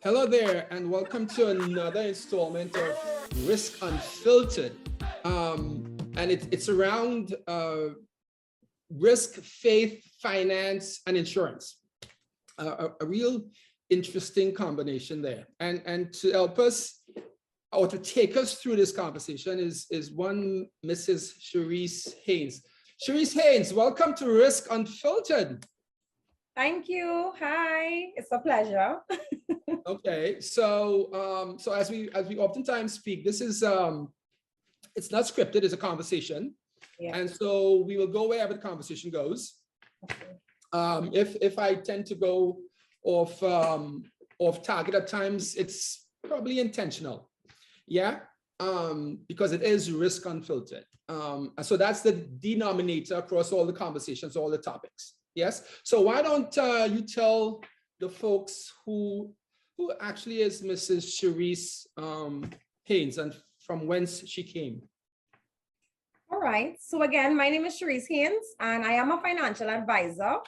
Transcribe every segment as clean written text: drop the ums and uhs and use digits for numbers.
Hello there, and welcome to another installment of Risk Unfiltered. And it's around risk, faith, finance, and insurance. A real interesting combination there. And to help us or to take us through this conversation is one Mrs. Cherisse Haynes. Cherisse Haynes, welcome to Risk Unfiltered. Thank you. Hi, it's a pleasure. Okay, so as we oftentimes speak, this is it's not scripted, it's a conversation. Yeah. And so we will go wherever the conversation goes. If I tend to go off target at times, it's probably intentional. Yeah. Because it is Risk Unfiltered. And so that's the denominator across all the conversations, all the topics. Yes. So why don't you tell the folks who actually is Mrs. Cherisse Haynes and from whence she came? All right. So again, my name is Cherisse Haynes and I am a financial advisor.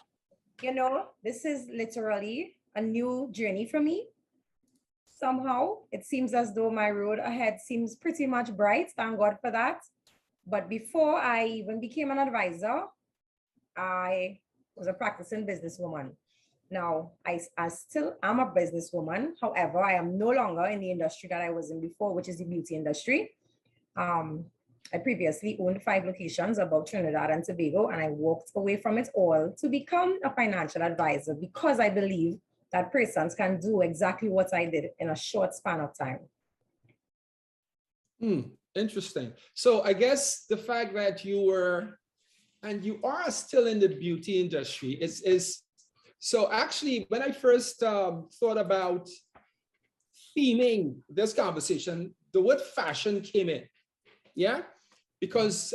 You know, this is literally a new journey for me. Somehow it seems as though my road ahead seems pretty much bright. Thank God for that. But before I even became an advisor, I was a practicing businesswoman. Now, I still am a businesswoman. However, I am no longer in the industry that I was in before, which is the beauty industry. I previously owned 5 locations above Trinidad and Tobago, and I walked away from it all to become a financial advisor because I believe that persons can do exactly what I did in a short span of time. Interesting. So I guess the fact that you were, and you are still in the beauty industry is so actually, when I first thought about theming this conversation, the word fashion came in, yeah? Because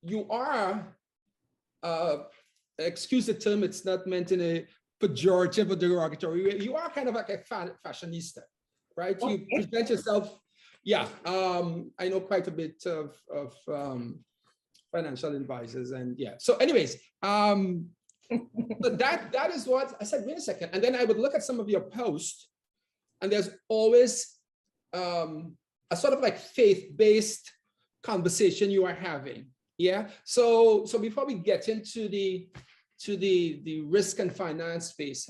you are, excuse the term, it's not meant in a pejorative or derogatory way, you are kind of like a fashionista, right? You present yourself, yeah, I know quite a bit of financial advisors and yeah. So anyways, but that is what I said, wait a second. And then I would look at some of your posts and there's always a sort of like faith-based conversation you are having. Yeah. So before we get into the risk and finance space,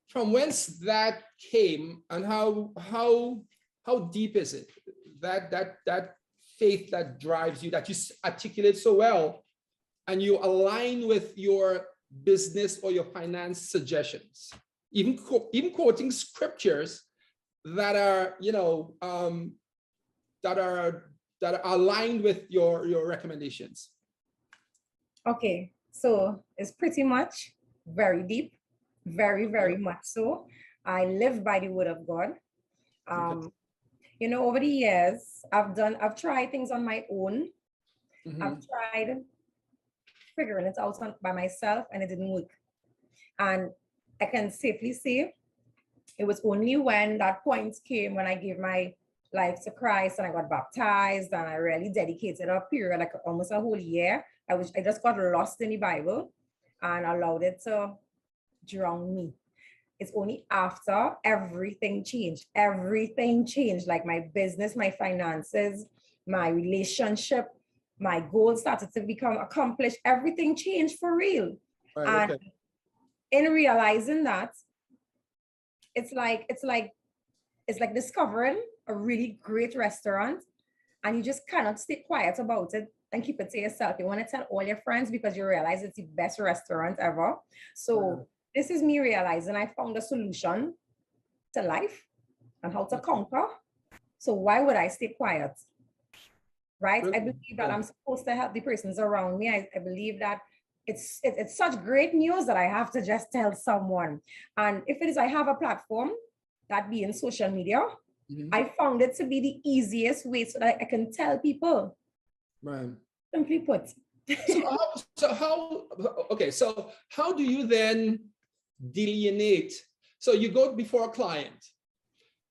from whence that came and how deep is it? That faith that drives you, that you articulate so well, and you align with your business or your finance suggestions, even quoting scriptures that are, you know, that are aligned with your recommendations. Okay, so it's pretty much very deep, very much so. I live by the word of God. You know, over the years, I've tried things on my own. I've tried figuring it out by myself and it didn't work. And I can safely say it was only when that point came when I gave my life to Christ and I got baptized and I really dedicated a period, like almost a whole year. I just got lost in the Bible and allowed it to drown me. It's only after everything changed, like my business, my finances, my relationship, my goals started to become accomplished. Everything changed for real. Right, and in realizing that, it's like discovering a really great restaurant and you just cannot stay quiet about it and keep it to yourself. You want to tell all your friends because you realize it's the best restaurant ever. So this is me realizing I found a solution to life and how to conquer. So why would I stay quiet? Right? I believe that I'm supposed to help the persons around me. I believe that it's such great news that I have to just tell someone. And if it is, I have a platform, that being social media, I found it to be the easiest way so that I can tell people. Right. Simply put. So how do you then delineate? So you go before a client,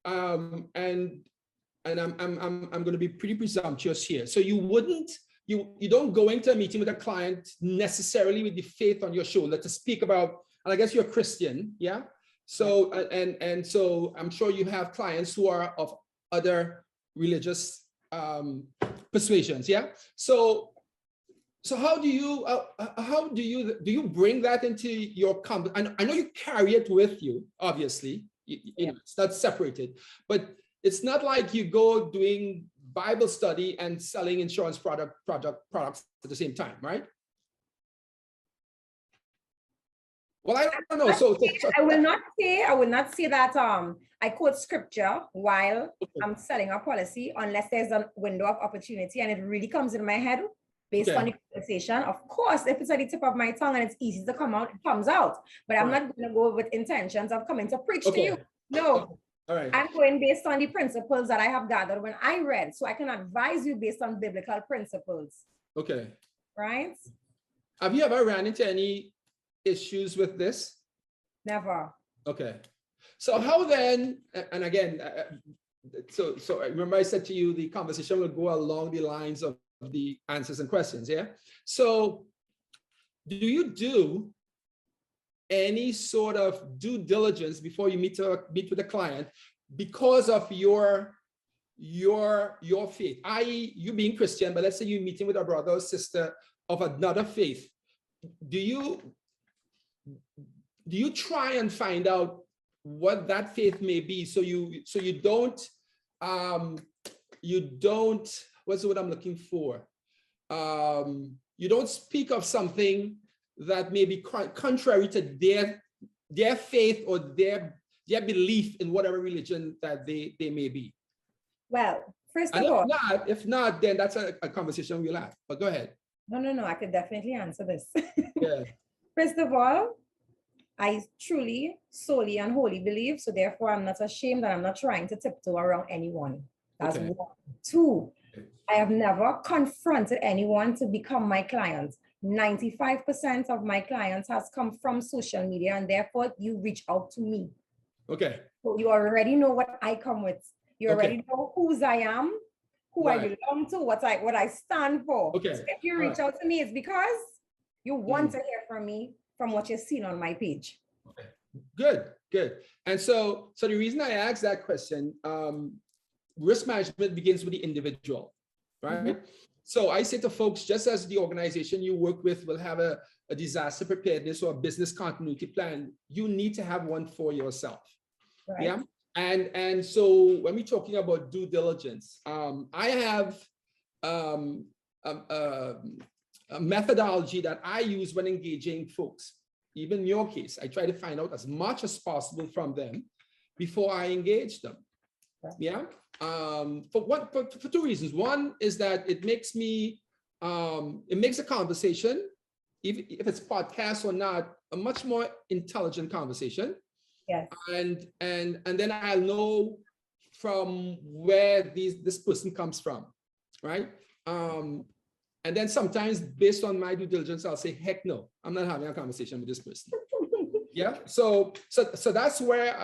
and I'm going to be pretty presumptuous here. So you don't go into a meeting with a client necessarily with the faith on your shoulder to speak about, and I guess you're a Christian, yeah? So, and so I'm sure you have clients who are of other religious persuasions. Yeah. So how do you bring that into your I know you carry it with you, obviously, you know, it's not separated, but it's not like you go doing Bible study and selling insurance products at the same time, right? Well, I don't know. I will not say that I quote scripture while I'm selling a policy unless there's a window of opportunity and it really comes in my head based on the conversation. Of course, if it's at the tip of my tongue and it's easy to come out, it comes out. But I'm not going to go with intentions of coming to preach to you. No. All right. I'm going based on the principles that I have gathered when I read. So I can advise you based on biblical principles. Okay. Right? Have you ever ran into any issues with this? Never. Okay. So how then, and again, so remember I said to you, the conversation will go along the lines of the answers and questions, yeah? So do you do any sort of due diligence before you meet with a client because of your faith, i.e. you being Christian, but let's say you're meeting with a brother or sister of another faith? Do you try and find out what that faith may be, so you don't what's the word I'm looking for, you don't speak of something that may be contrary to their faith or their belief in whatever religion that they may be? Well, first of all, if not, then that's a conversation we'll have. But go ahead. No, I could definitely answer this. Yeah. First of all, I truly, solely, and wholly believe, so therefore I'm not ashamed and I'm not trying to tiptoe around anyone. That's one. Two, I have never confronted anyone to become my client. 95% of my clients has come from social media, and therefore you reach out to me. Okay. So you already know what I come with. You already know whose I am, who I belong to, what I stand for. Okay. So if you reach out to me, it's because you want to hear from me from what you've seen on my page. Okay. Good. And so the reason I asked that question, risk management begins with the individual, right? Mm-hmm. So I say to folks, just as the organization you work with will have a disaster preparedness or a business continuity plan, you need to have one for yourself. Right. Yeah. And so when we're talking about due diligence, I have a methodology that I use when engaging folks. Even in your case, I try to find out as much as possible from them before I engage them. Yeah. For two reasons. One is that it makes a conversation, if it's podcast or not, a much more intelligent conversation. Yes. And then I'll know from where this person comes from, right? And then sometimes based on my due diligence, I'll say, heck no, I'm not having a conversation with this person. Yeah. So that's where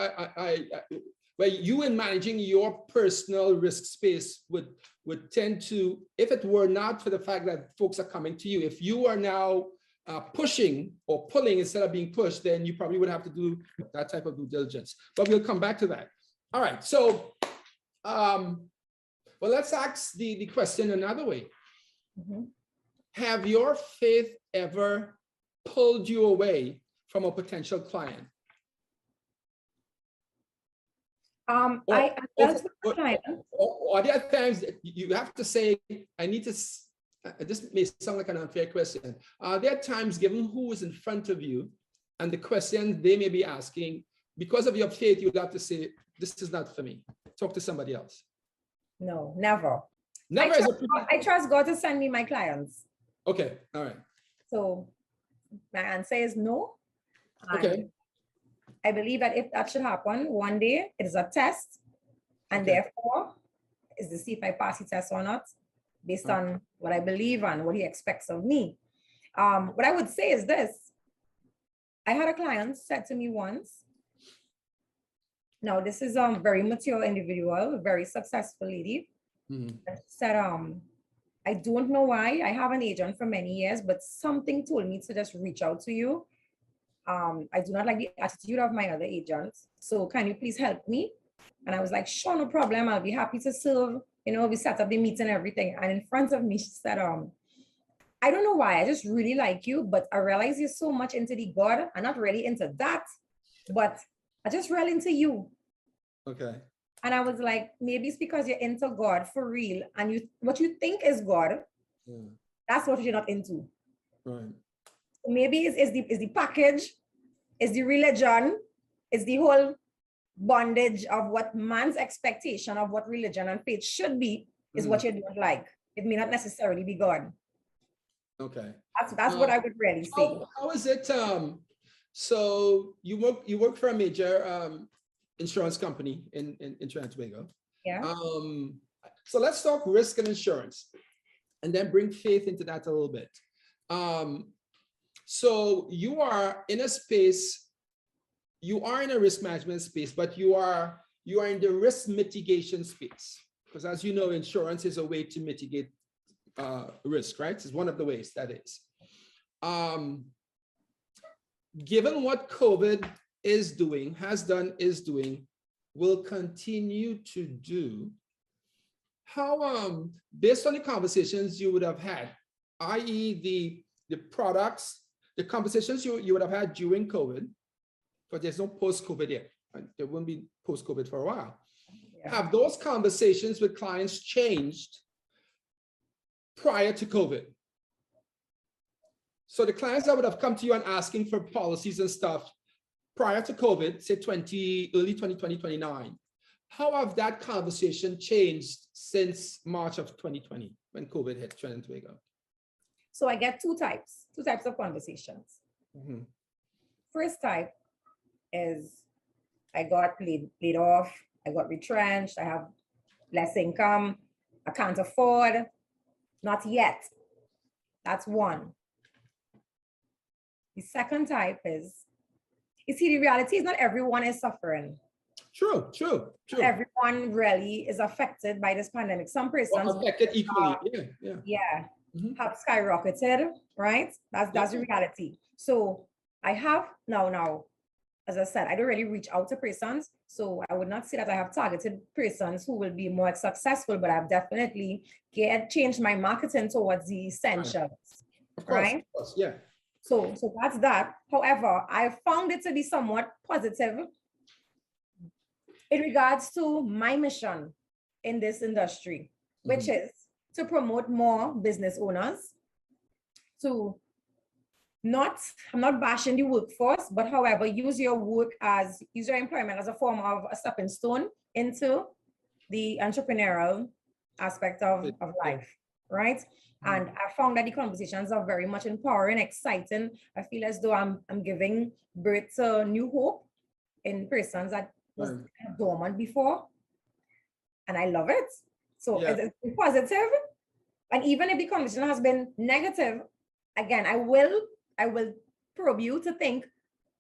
where you, in managing your personal risk space, would tend to, if it were not for the fact that folks are coming to you, if you are now pushing or pulling instead of being pushed, then you probably would have to do that type of due diligence. But we'll come back to that. All right. So, well, let's ask the question another way. Mm-hmm. Have your faith ever pulled you away from a potential client? Or there are times that you have to say, I need to, this may sound like an unfair question. There are times, given who is in front of you and the questions they may be asking, because of your faith, you would have to say, this is not for me. Talk to somebody else. No, never. Never. I trust God to send me my clients. Okay. All right. So my answer is no. Okay. I believe that if that should happen one day, it is a test, and therefore is to see if I pass the test or not, based on what I believe and what he expects of me. What I would say is this. I had a client said to me once, now this is a very mature individual, a very successful lady, said, I don't know why, I have an agent for many years, but something told me to just reach out to you. I do not like the attitude of my other agents. So can you please help me? And I was like, sure, no problem. I'll be happy to serve. You know, we set up the meeting and everything. And in front of me, she said, I don't know why. I just really like you, but I realize you're so much into the God. I'm not really into that, but I just really into you. Okay. And I was like, maybe it's because you're into God for real. And you what you think is God, that's what you're not into. Right. Maybe it's the package, it's the religion, it's the whole bondage of what man's expectation of what religion and faith should be is what you don't like. It may not necessarily be God. Okay. That's what I would really say. How is it? So you work for a major insurance company in Trinidad and Tobago. Yeah. So let's talk risk and insurance, and then bring faith into that a little bit. So you are in a space, you are in a risk management space, but you are in the risk mitigation space, because as you know, insurance is a way to mitigate risk, right? It's one of the ways that is. Given what COVID is doing, has done, is doing, will continue to do, how, based on the conversations you would have had, i.e. the products, the conversations you would have had during COVID, because there's no post-COVID yet, right? There won't be post-COVID for a while. Yeah. Have those conversations with clients changed prior to COVID? So the clients that would have come to you and asking for policies and stuff prior to COVID, say early 2020, 29, how have that conversation changed since March of 2020 when COVID hit Trinidad and Tobago? So I get two types of conversations. First type is I got laid off, I got retrenched, I have less income, I can't afford, not yet. That's one. The second type is, you see, the reality is not everyone is suffering. True. Everyone really is affected by this pandemic. Some persons affected equally. Have skyrocketed, right? That's the reality. So I have now, as I said, I don't really reach out to persons. So I would not say that I have targeted persons who will be more successful, but I've definitely changed my marketing towards the essentials. Of course, yeah. So that's that. However, I found it to be somewhat positive in regards to my mission in this industry, which is to promote more business owners, to I'm not bashing the workforce, but however, use your employment as a form of a stepping stone into the entrepreneurial aspect of life, right? And I found that the conversations are very much empowering, exciting. I feel as though I'm giving birth to new hope in persons that was dormant before. And I love it. So it's positive. And even if the conversation has been negative, again, I will probe you to think,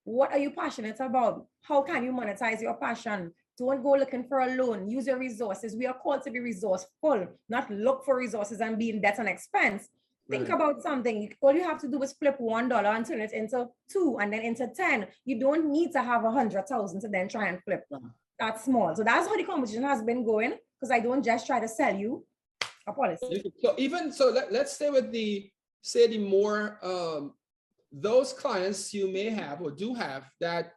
what are you passionate about? How can you monetize your passion? Don't go looking for a loan. Use your resources. We are called to be resourceful, not look for resources and be in debt and expense. Think about something. All you have to do is flip $1 and turn it into 2 and then into 10. You don't need to have 100,000 to then try and flip. That's small. So that's how the conversation has been going, because I don't just try to sell you a policy. So let's stay with the more those clients you may have or do have that,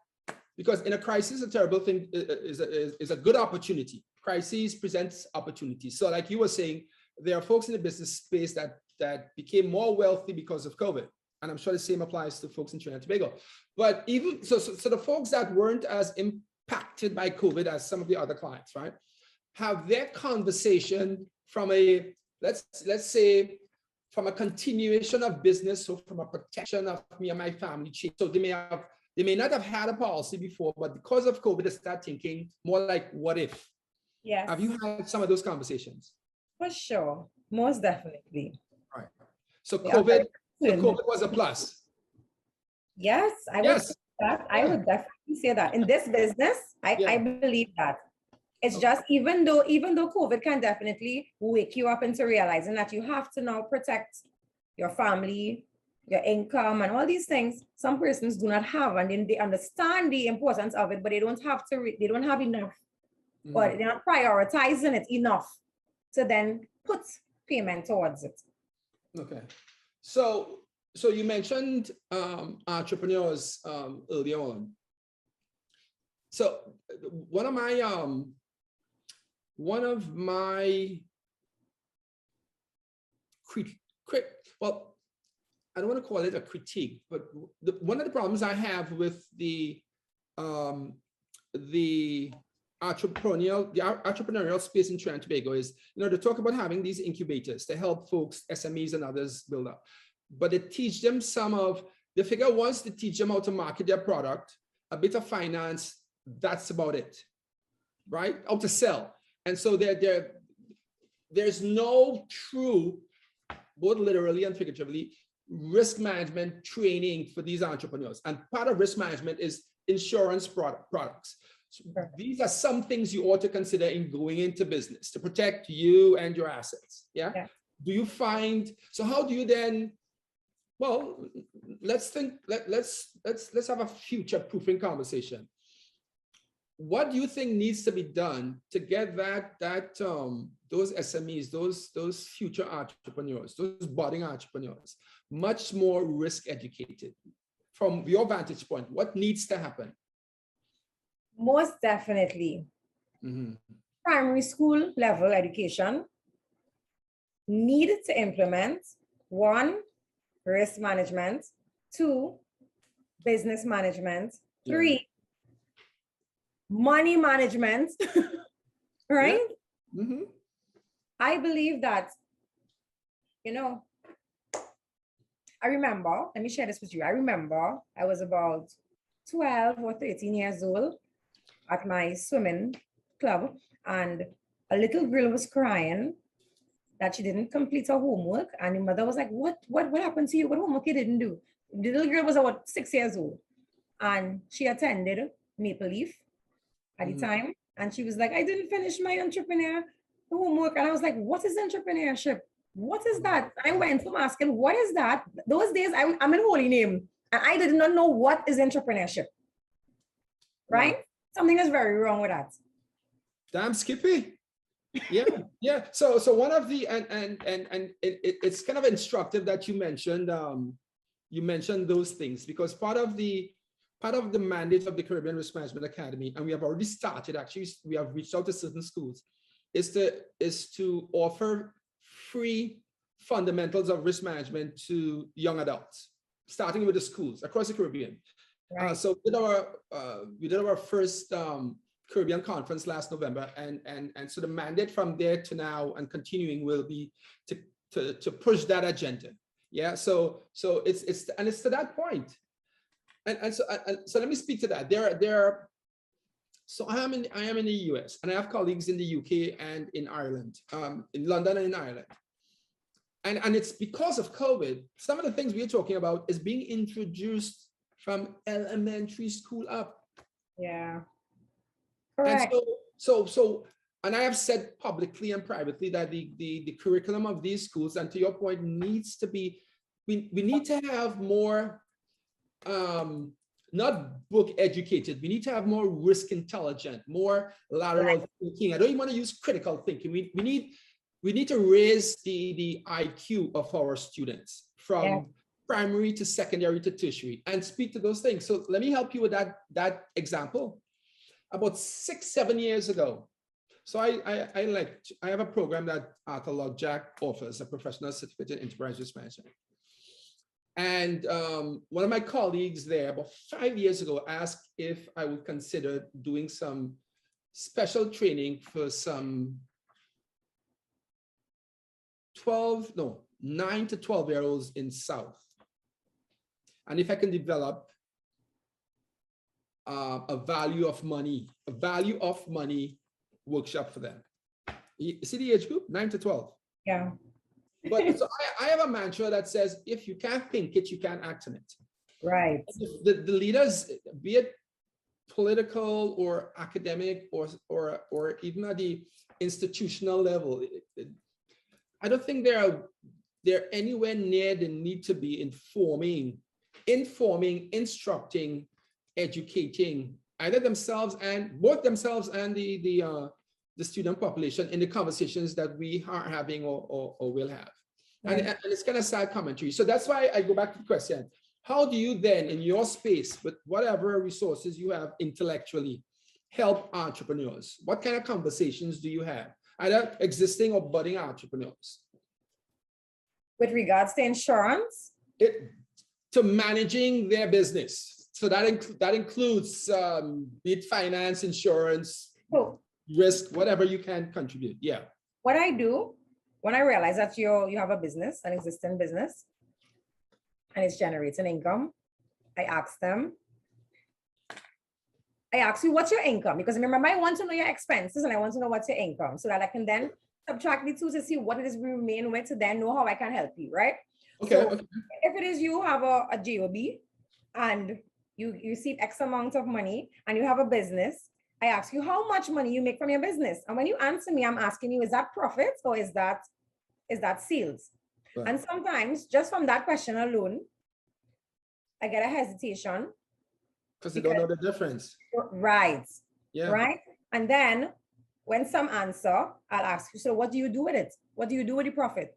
because in a crisis, a terrible thing is a good opportunity. Crises presents opportunities. So like you were saying, there are folks in the business space that became more wealthy because of COVID. And I'm sure the same applies to folks in Trinidad and Tobago. But even so the folks that weren't as impacted by COVID as some of the other clients, right, have their conversation from a, let's say, from a continuation of business, so from a protection of me and my family. So they may not have had a policy before, but because of COVID, they start thinking more like, what if? Yes. Have you had some of those conversations? For sure. Most definitely. Right. So COVID was a plus. Yes, I would say that. I would definitely say that. In this business, I believe that. It's just, even though COVID can definitely wake you up into realizing that you have to now protect your family, your income and all these things, some persons do not have, and then they understand the importance of it, but they don't have to, they don't have enough, or they're not prioritizing it enough to then put payment towards it. Okay. So you mentioned entrepreneurs earlier on. So one of my well, I don't want to call it a critique, but one of the problems I have with the entrepreneurial space in Trinidad and Tobago is, they talk about having these incubators to help folks, SMEs and others build up, but they teach them they figure once they teach them how to market their product, a bit of finance, that's about it, right? How to sell. And so there's no true, both literally and figuratively, risk management training for these entrepreneurs. And part of risk management is insurance products. So these are some things you ought to consider in going into business to protect you and your assets. Yeah. Do you find, so how do you then, well, let's have a future proofing conversation. What do you think needs to be done to get those SMEs, those future entrepreneurs, those budding entrepreneurs, much more risk educated? From your vantage point, what needs to happen? Most definitely. Primary school level education need to implement 1, risk management, 2, business management, 3, money management, right? Yeah. I believe that, I remember, let me share this with you. I remember I was about 12 or 13 years old at my swimming club, and a little girl was crying that she didn't complete her homework, and the mother was like, what happened to you? What homework you didn't do? The little girl was about 6 years old, and she attended Maple Leaf at the time, and she was like, I didn't finish my entrepreneur homework. And I was like, what is entrepreneurship? What is that? I went from asking, what is that? Those days I'm in Holy Name, and I did not know what is entrepreneurship, right? Wow. Something is very wrong with that. Damn, Skippy. Yeah. So one of the, and it's kind of instructive that you mentioned those things, because part of the mandate of the Caribbean Risk Management Academy, and we have already started, actually, we have reached out to certain schools, is to offer free fundamentals of risk management to young adults, starting with the schools across the Caribbean. Right. So we did our first Caribbean conference last November, and so the mandate from there to now and continuing will be to push that agenda. Yeah. So it's to that point. And so let me speak to that. So I am in the US, and I have colleagues in the UK and in Ireland, in London and in Ireland. And it's because of COVID, some of the things we're talking about is being introduced from elementary school up. Yeah. Correct. And so and I have said publicly and privately that the curriculum of these schools, and to your point, needs to be, we need to have more, not book educated, we need to have more risk intelligent, more lateral thinking. I don't even want to use critical thinking. We need to raise the IQ of our students from primary to secondary to tertiary, and speak to those things. So let me help you with that example. About 6-7 years ago, so I have a program that Arthur Lockjack offers, a professional certificate in enterprise risk management. And one of my colleagues there about 5 years ago asked if I would consider doing some special training for some 9 to 12-year-olds in South. And if I can develop a value of money workshop for them. You see the age group, 9 to 12. Yeah. But so I have a mantra that says, if you can't think it, you can't act on it. Right. The leaders, be it political or academic or even at the institutional level, I don't think they're anywhere near the need to be informing, instructing, educating either themselves and both themselves and the student population in the conversations that we are having or will have. Right. And it's kind of sad commentary. So that's why I go back to the question. How do you then, in your space, with whatever resources you have intellectually, help entrepreneurs? What kind of conversations do you have, either existing or budding entrepreneurs? With regards to insurance? To managing their business. So that includes be it finance, insurance, risk, whatever you can contribute. Yeah. What I do when I realize that you have a business, an existing business, and it's generating income, I ask you, what's your income? Because remember, I want to know your expenses and I want to know what's your income so that I can then subtract the two to see what it is we remain with to then know how I can help you, right? Okay. So if it is you have a job and you receive X amount of money and you have a business, I ask you how much money you make from your business. And when you answer me, I'm asking you, is that profits or is that sales? Right. And sometimes just from that question alone, I get a hesitation. Because they don't know the difference. Right. Yeah. Right. And then when some answer, I'll ask you, so what do you do with it? What do you do with the profit?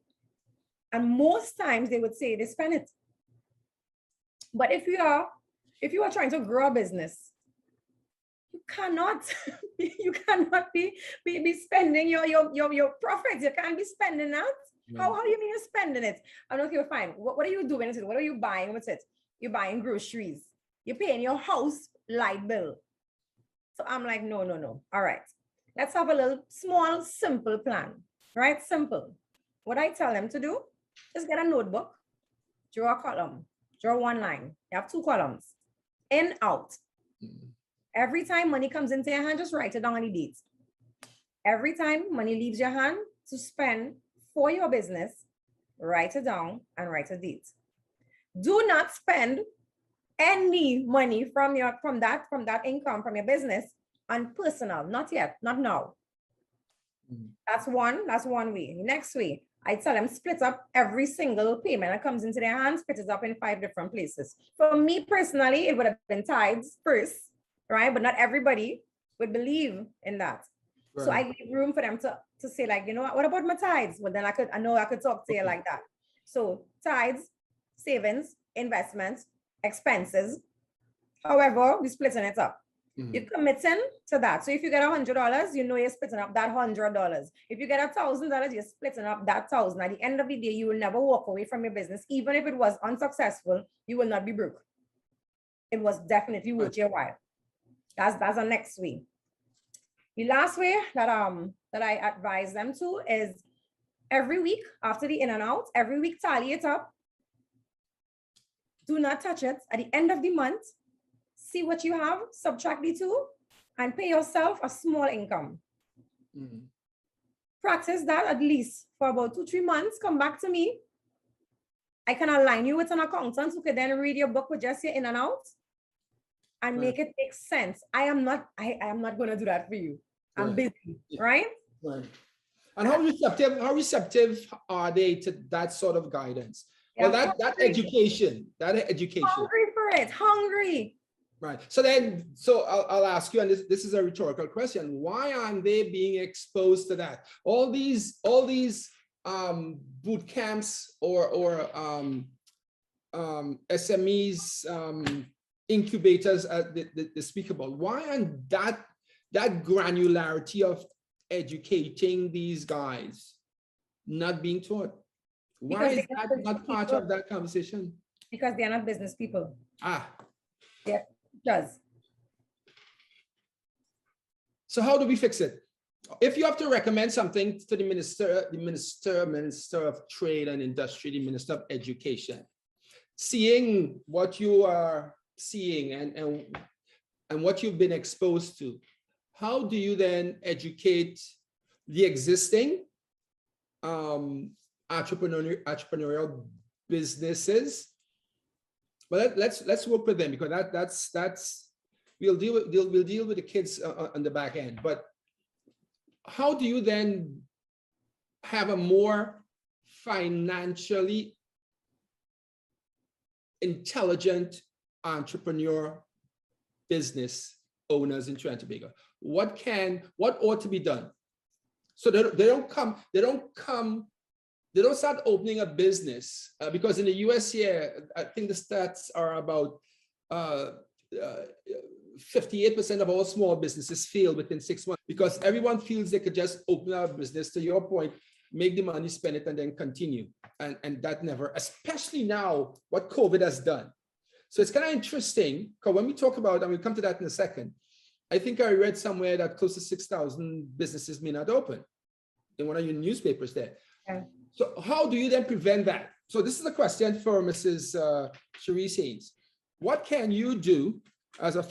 And most times they would say they spend it. But if you are trying to grow a business, you cannot be spending your profits. You can't be spending that. No. How do you mean you're spending it? I'm okay, fine. What are you doing with it? What are you buying with it? You're buying groceries. You're paying your house light bill. So I'm like, no. All right. Let's have a little small, simple plan, right? Simple. What I tell them to do is get a notebook, draw a column, draw one line. You have two columns, in, out. Every time money comes into your hand, just write it down on the date. Every time money leaves your hand to spend for your business, write it down and write a date. Do not spend any money from that income from your business on personal, not yet, not now. That's one way. Next way, I tell them split up every single payment that comes into their hands, split it up in 5 different places. For me personally, it would have been tithes first, right? But not everybody would believe in that. Right. So I give room for them to say, like, you know what about my tithes? Well, then I know I could talk to you like that. So tithes, savings, investments, expenses. However, we're splitting it up. You're committing to that. So if you get $100, you know you're splitting up that $100. If you get $1,000, you're splitting up that $1,000. At the end of the day, you will never walk away from your business. Even if it was unsuccessful, you will not be broke. It was definitely worth your while. That's the next way. The last way that I advise them to is every week after the in and out, every week tally it up. Do not touch it. At the end of the month, see what you have, subtract the two, and pay yourself a small income. Practice that at least for about 2-3 months. Come back to me. I can align you with an accountant who can then read your book with just your in and out and make it make sense. I am not going to do that for you. I'm busy, right? Right. And how receptive are they to that sort of guidance? Yeah, well, that education. Hungry for it, hungry. Right. So I'll ask you, and this is a rhetorical question. Why aren't they being exposed to that? All these boot camps or SMEs, incubators, the speak about. Why aren't that granularity of educating these guys not being taught? Why is that not part of that conversation? Because they are not business people. Yeah. Does. So how do we fix it? If you have to recommend something to the minister of Trade and Industry, the Minister of Education, seeing what you are seeing and what you've been exposed to, how do you then educate the existing entrepreneurial businesses? But let's work with them, because that's we'll deal with the kids on the back end. But how do you then have a more financially intelligent entrepreneur business owners in Trinidad and Tobago? What ought to be done? So they don't start opening a business because in the US here, I think the stats are about 58% of all small businesses fail within 6 months because everyone feels they could just open a business, to your point, make the money, spend it, and then continue. And that never, especially now, what COVID has done. So it's kind of interesting because when we talk about, and we'll come to that in a second, I think I read somewhere that close to 6,000 businesses may not open in one of your newspapers there. Okay. So how do you then prevent that? So this is a question for Mrs. Cherisse Haynes. What can you do as a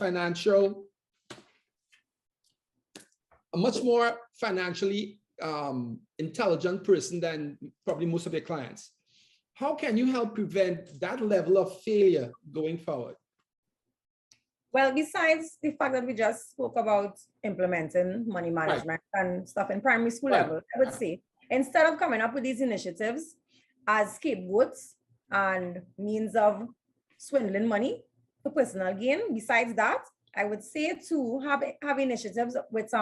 much more financially intelligent person than probably most of your clients? How can you help prevent that level of failure going forward? Well, besides the fact that we just spoke about implementing money management and stuff in primary school level, I would say, instead of coming up with these initiatives as scapegoats and means of swindling money for personal gain, besides that, I would say to have initiatives with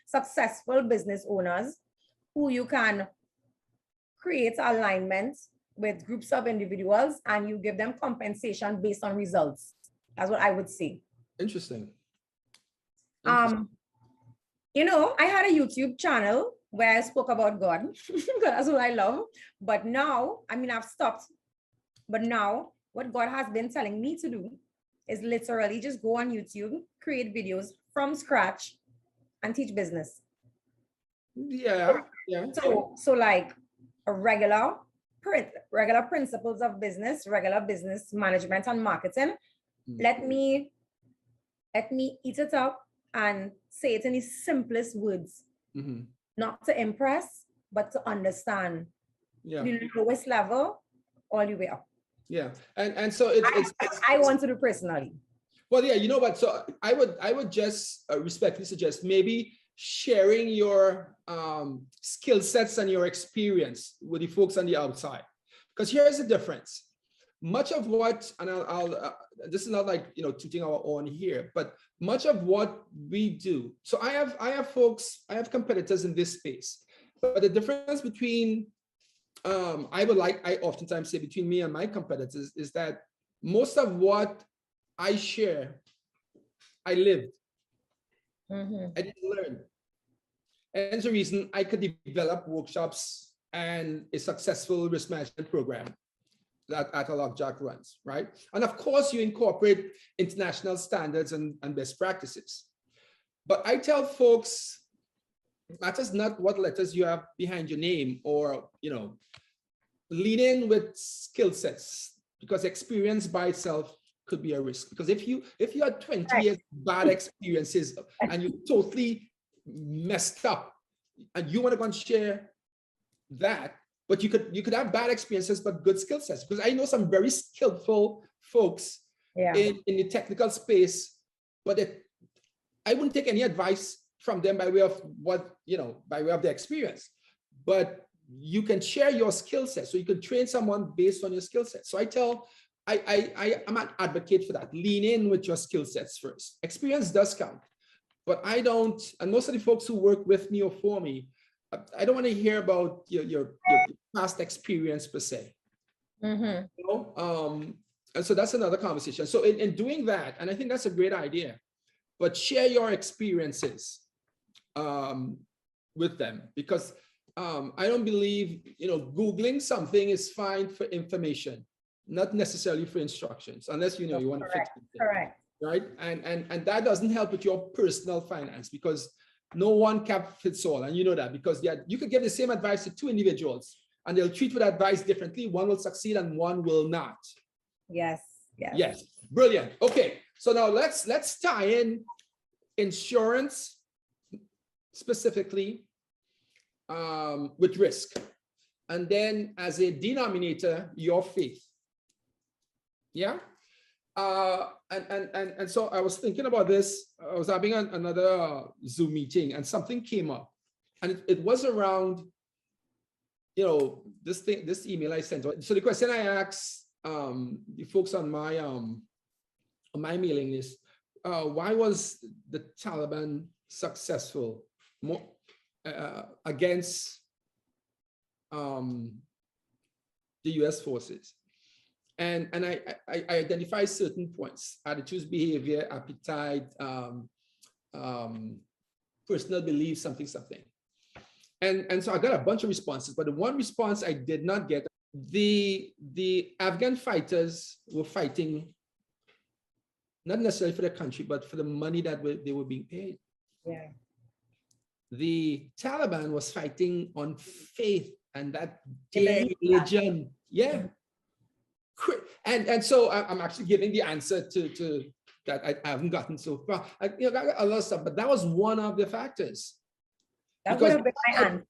successful business owners who you can create alignment with groups of individuals and you give them compensation based on results. That's what I would say. Interesting. You know, I had a YouTube channel where I spoke about God. That's what I love. But now, I mean, I've stopped. But now, what God has been telling me to do is literally just go on YouTube, create videos from scratch, and teach business. Yeah. So like a regular principles of business, regular business management and marketing. Let me eat it up and say it in the simplest words, not to impress, but to understand. The lowest level all the way up. Yeah, and so it's I want to do personally. Well, yeah, you know what? So I would just respectfully suggest maybe sharing your skill sets and your experience with the folks on the outside, because here's the difference. Much of what, and I'll this is not like, you know, tooting our own here, but much of what we do. So I have competitors in this space, but the difference between I oftentimes say between me and my competitors is that most of what I share, I lived. I didn't learn. And that's the reason I could develop workshops and a successful risk management program that Atalock Jack runs, right? And of course, you incorporate international standards and best practices. But I tell folks, matters not what letters you have behind your name, or, you know, lean in with skill sets, because experience by itself could be a risk. Because if you had 20 years bad experiences and you totally messed up and you want to go and share that, but you could have bad experiences but good skill sets. Because I know some very skillful folks in the technical space, but I wouldn't take any advice from them by way of by way of their experience. But you can share your skill set, so you can train someone based on your skill set. So I'm an advocate for that. Lean in with your skill sets first. Experience does count, but I don't, and most of the folks who work with me or for me, I don't want to hear about your past experience per se. You know? And so that's another conversation. So in doing that, and I think that's a great idea, but share your experiences with them, because I don't believe, Googling something is fine for information, not necessarily for instructions, unless you want to fix it. Correct. Right? And that doesn't help with your personal finance, because no one cap fits all. And you know that, because you could give the same advice to two individuals and they'll treat with advice differently. One will succeed and one will not. Yes. Brilliant. Okay. So now let's tie in insurance specifically with risk. And then as a denominator, your faith. Yeah. And so I was thinking about this. I was having another Zoom meeting and something came up, and it was around, this email I sent. So the question I asked the folks on my mailing list, why was the Taliban successful against the US forces? And I identify certain points: attitudes, behavior, appetite, personal beliefs, something. And so I got a bunch of responses, but the one response I did not get, the Afghan fighters were fighting not necessarily for the country, but for the money that they were being paid. Yeah. The Taliban was fighting on faith and that religion. Yeah. And so I'm actually giving the answer to that I haven't gotten so far. I got a lot of stuff, but that was one of the factors. That would have been my answer.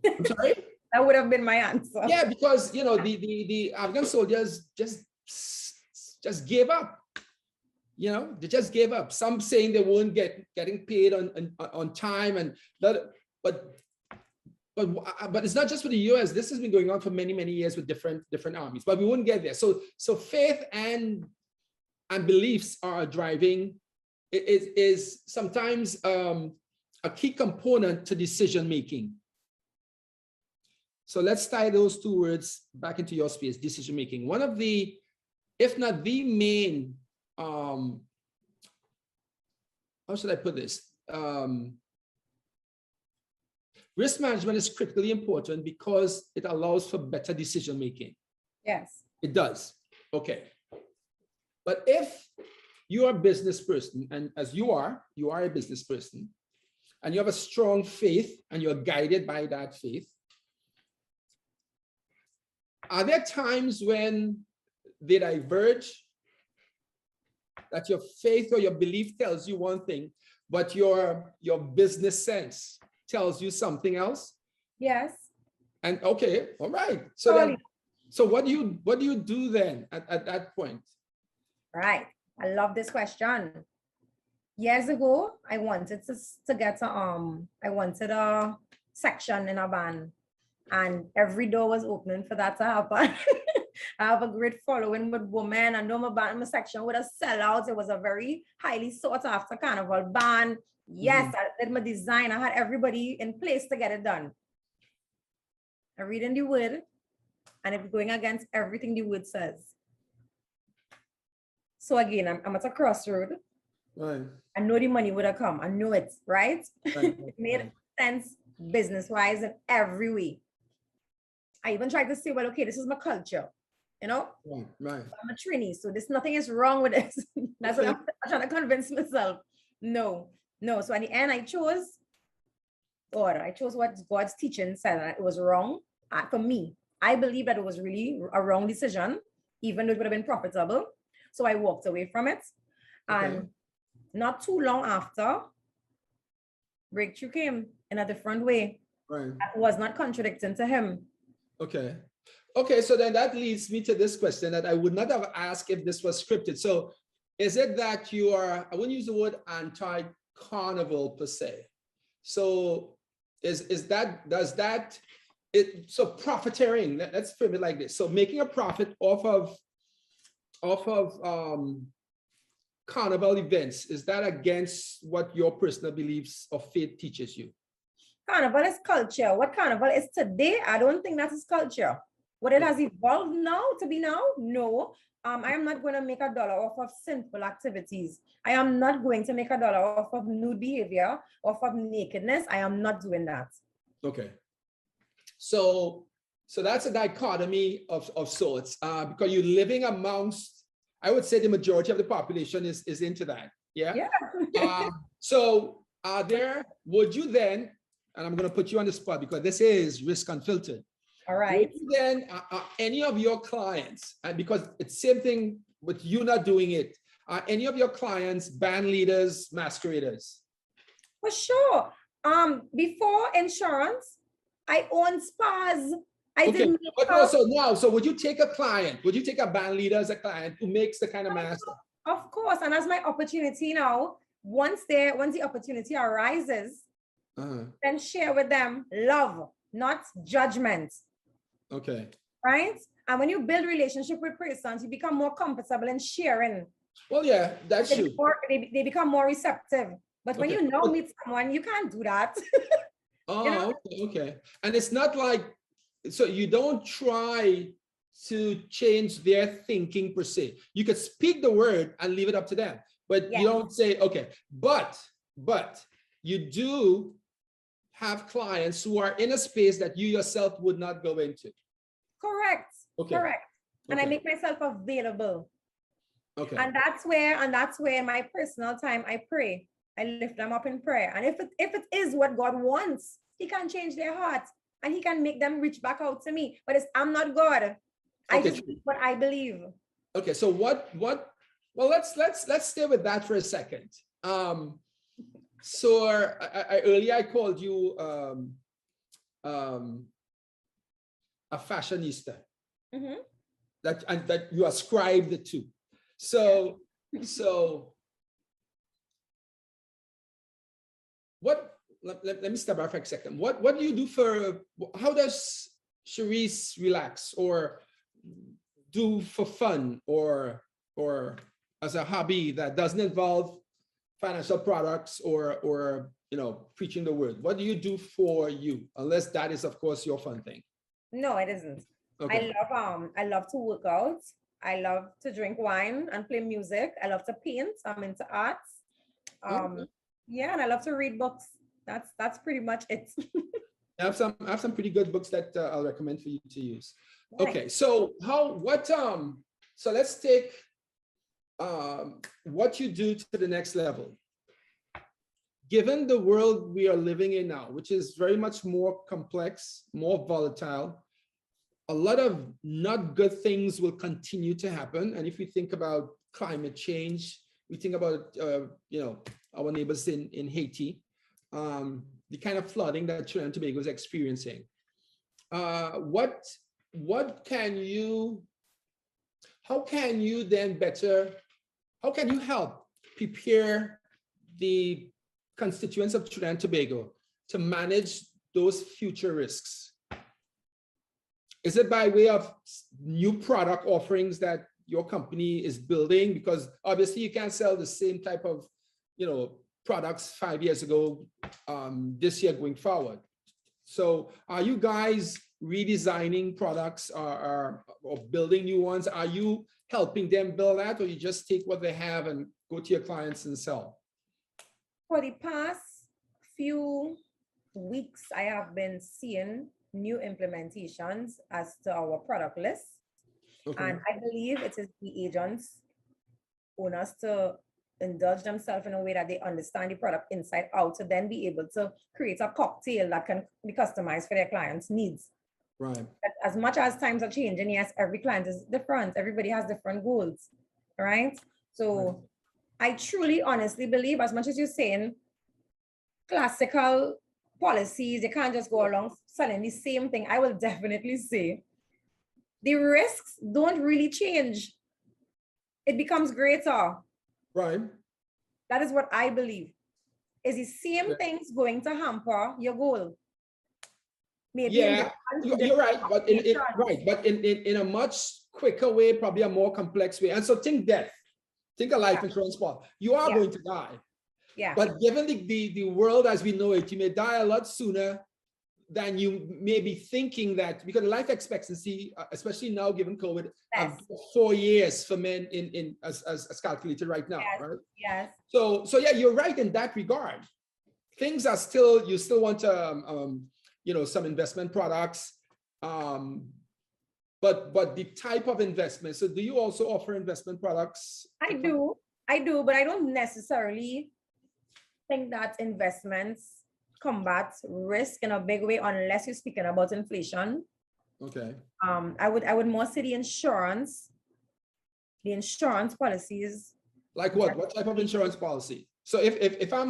I'm sorry? That would have been my answer. Yeah, because the Afghan soldiers just gave up. They just gave up. Some saying they weren't getting paid on time, and that, but it's not just for the US. This has been going on for many years with different armies. But we wouldn't get there. So faith and beliefs are driving. It is sometimes a key component to decision making. So let's tie those two words back into your space: decision making. One of the, if not the main, how should I put this? Risk management is critically important because it allows for better decision making. Yes. It does. Okay. But if you are a business person, and as you are a business person, and you have a strong faith and you're guided by that faith, are there times when they diverge, that your faith or your belief tells you one thing, but your business sense tells you something else? Yes. And okay, all right. So what do you do then at that point? Right. I love this question. Years ago, I wanted to get a section in a band, and every door was opening for that to happen. I have a great following with women. I know my section would have sell out. It was a very highly sought after carnival band. Yes, I did my design. I had everybody in place to get it done. I read in the word, and it's going against everything the word says. So again, I'm at a crossroad. Right. I know the money would have come. I know it, right? It made sense business-wise in every way. I even tried to say, well, okay, this is my culture, Right. I'm a trainee, so nothing is wrong with this. That's what I'm trying to convince myself. No. So in the end, I chose God. I chose what God's teaching said, and it was wrong. For me, I believe that it was really a wrong decision, even though it would have been profitable. So I walked away from it. And not too long after, breakthrough came in a different way. Right. That was not contradicting to him. Okay, so then that leads me to this question that I would not have asked if this was scripted. So is it that you are, I wouldn't use the word anti-carnival per se. So so profiteering, let's frame it like this. So making a profit off of carnival events, is that against what your personal beliefs of faith teaches you? Carnival is culture. What carnival is today, I don't think that is culture. What it has evolved now to be now, no. I am not going to make $1 off of sinful activities. I am not going to make $1 off of nude behavior, off of nakedness. I am not doing that. Okay. So that's a dichotomy of sorts, because you're living amongst, I would say the majority of the population is into that. Yeah. So would you then, and I'm going to put you on the spot because this is Risk Unfiltered. All right. Would you then, any of your clients, and because it's same thing with you not doing it, are any of your clients band leaders, masqueraders? For sure. Before insurance, I own spas. So would you take a client? Would you take a band leader as a client who makes the kind of master? Of course, and as my opportunity now, once the opportunity arises, then share with them love, not judgment. Okay. right? And when you build relationship with persons, you become more comfortable in sharing. Well, yeah, that's true. They become more receptive. But when Okay. you now meet someone, you can't do that. Oh, okay, okay. And it's not like, so you don't try to change their thinking per se. You could speak the word and leave it up to them, but you don't say, okay, but you do have clients who are in a space that you yourself would not go into. Correct. Okay. Correct. And I Okay. make myself available. Okay. And that's where in my personal time I pray. I lift them up in prayer. And if it is what God wants, He can change their hearts and He can make them reach back out to me. But I'm not God. I Okay. just believe what I believe. Okay. So well, let's stay with that for a second. So earlier I called you a fashionista. Mm-hmm. That you ascribe the two. So what? Let me step back for a second. What do you do for? How does Cherisse relax or do for fun or as a hobby that doesn't involve financial products or preaching the word? What do you do for you? Unless that is, of course, your fun thing. No, it isn't. Okay. I love to work out. I love to drink wine and play music. I love to paint. I'm into arts. Okay. Yeah, and I love to read books. That's pretty much it. I have some pretty good books that I'll recommend for you to use. Nice. Okay, so so let's take what you do to the next level. Given the world we are living in now, which is very much more complex, more volatile, a lot of not good things will continue to happen. And if we think about climate change, we think about our neighbors in Haiti, the kind of flooding that Trinidad and Tobago is experiencing. How can you help prepare the constituents of Trinidad and Tobago to manage those future risks? Is it by way of new product offerings that your company is building? Because obviously you can't sell the same type of, products 5 years ago, this year going forward. So are you guys redesigning products or building new ones? Are you helping them build that, or you just take what they have and go to your clients and sell? For the past few weeks, I have been seeing new implementations as to our product list. Okay. And I believe it is the agents, owners, to indulge themselves in a way that they understand the product inside out to then be able to create a cocktail that can be customized for their clients' needs. Right. As much as times are changing, yes, every client is different. Everybody has different goals, right? So I truly, honestly believe, as much as you're saying, classical policies, you can't just go along selling the same thing. I will definitely say the risks don't really change. It becomes greater. Right. That is what I believe. Is the same things going to hamper your goal? Maybe you're right, but in a much quicker way, probably a more complex way. And so think death, think a life insurance policy. You are going to die. Yeah. But given the world as we know it, you may die a lot sooner than you may be thinking, that because life expectancy, especially now given COVID, 4 years for men as calculated right now, right? Yes. So yeah, you're right in that regard. Things are still, you still want to some investment products, but the type of investment. So do you also offer investment products? I do, but I don't necessarily think that investments combat risk in a big way unless you're speaking about inflation. Okay. I would more say the insurance policies. Like what? What type of insurance policy? So if I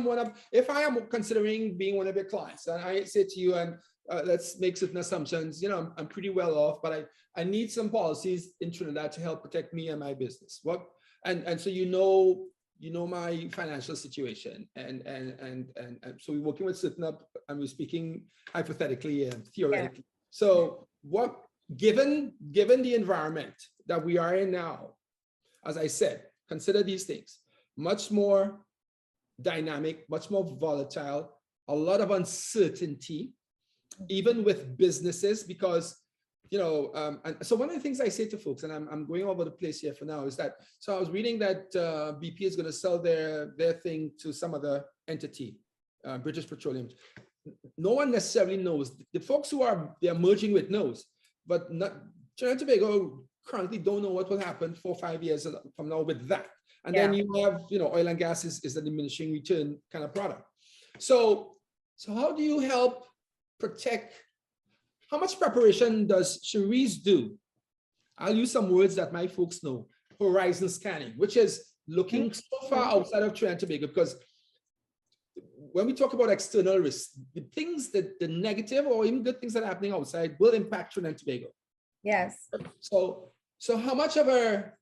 am considering being one of your clients, and I say to you, and let's make certain assumptions, I'm pretty well off, but I need some policies in Trinidad to help protect me and my business. And so my financial situation, and so we're working with certain and we're speaking hypothetically and theoretically. So given the environment that we are in now, as I said, consider these things: much more dynamic, much more volatile, a lot of uncertainty, even with businesses, because and so one of the things I say to folks, and I'm going over the place here for now, is that, so I was reading that BP is going to sell their thing to some other entity, British Petroleum. No one necessarily knows. The folks who they're merging with knows, but not Trinidad and Tobago currently don't know what will happen 4 or 5 years from now with that. And then you have, oil and gas is a diminishing return kind of product. So how do you help protect? How much preparation does Cherisse do? I'll use some words that my folks know: horizon scanning, which is looking so far outside of Trinidad and Tobago, because when we talk about external risks, the things that the negative or even good things that are happening outside will impact Trinidad and Tobago. Yes. So how much of an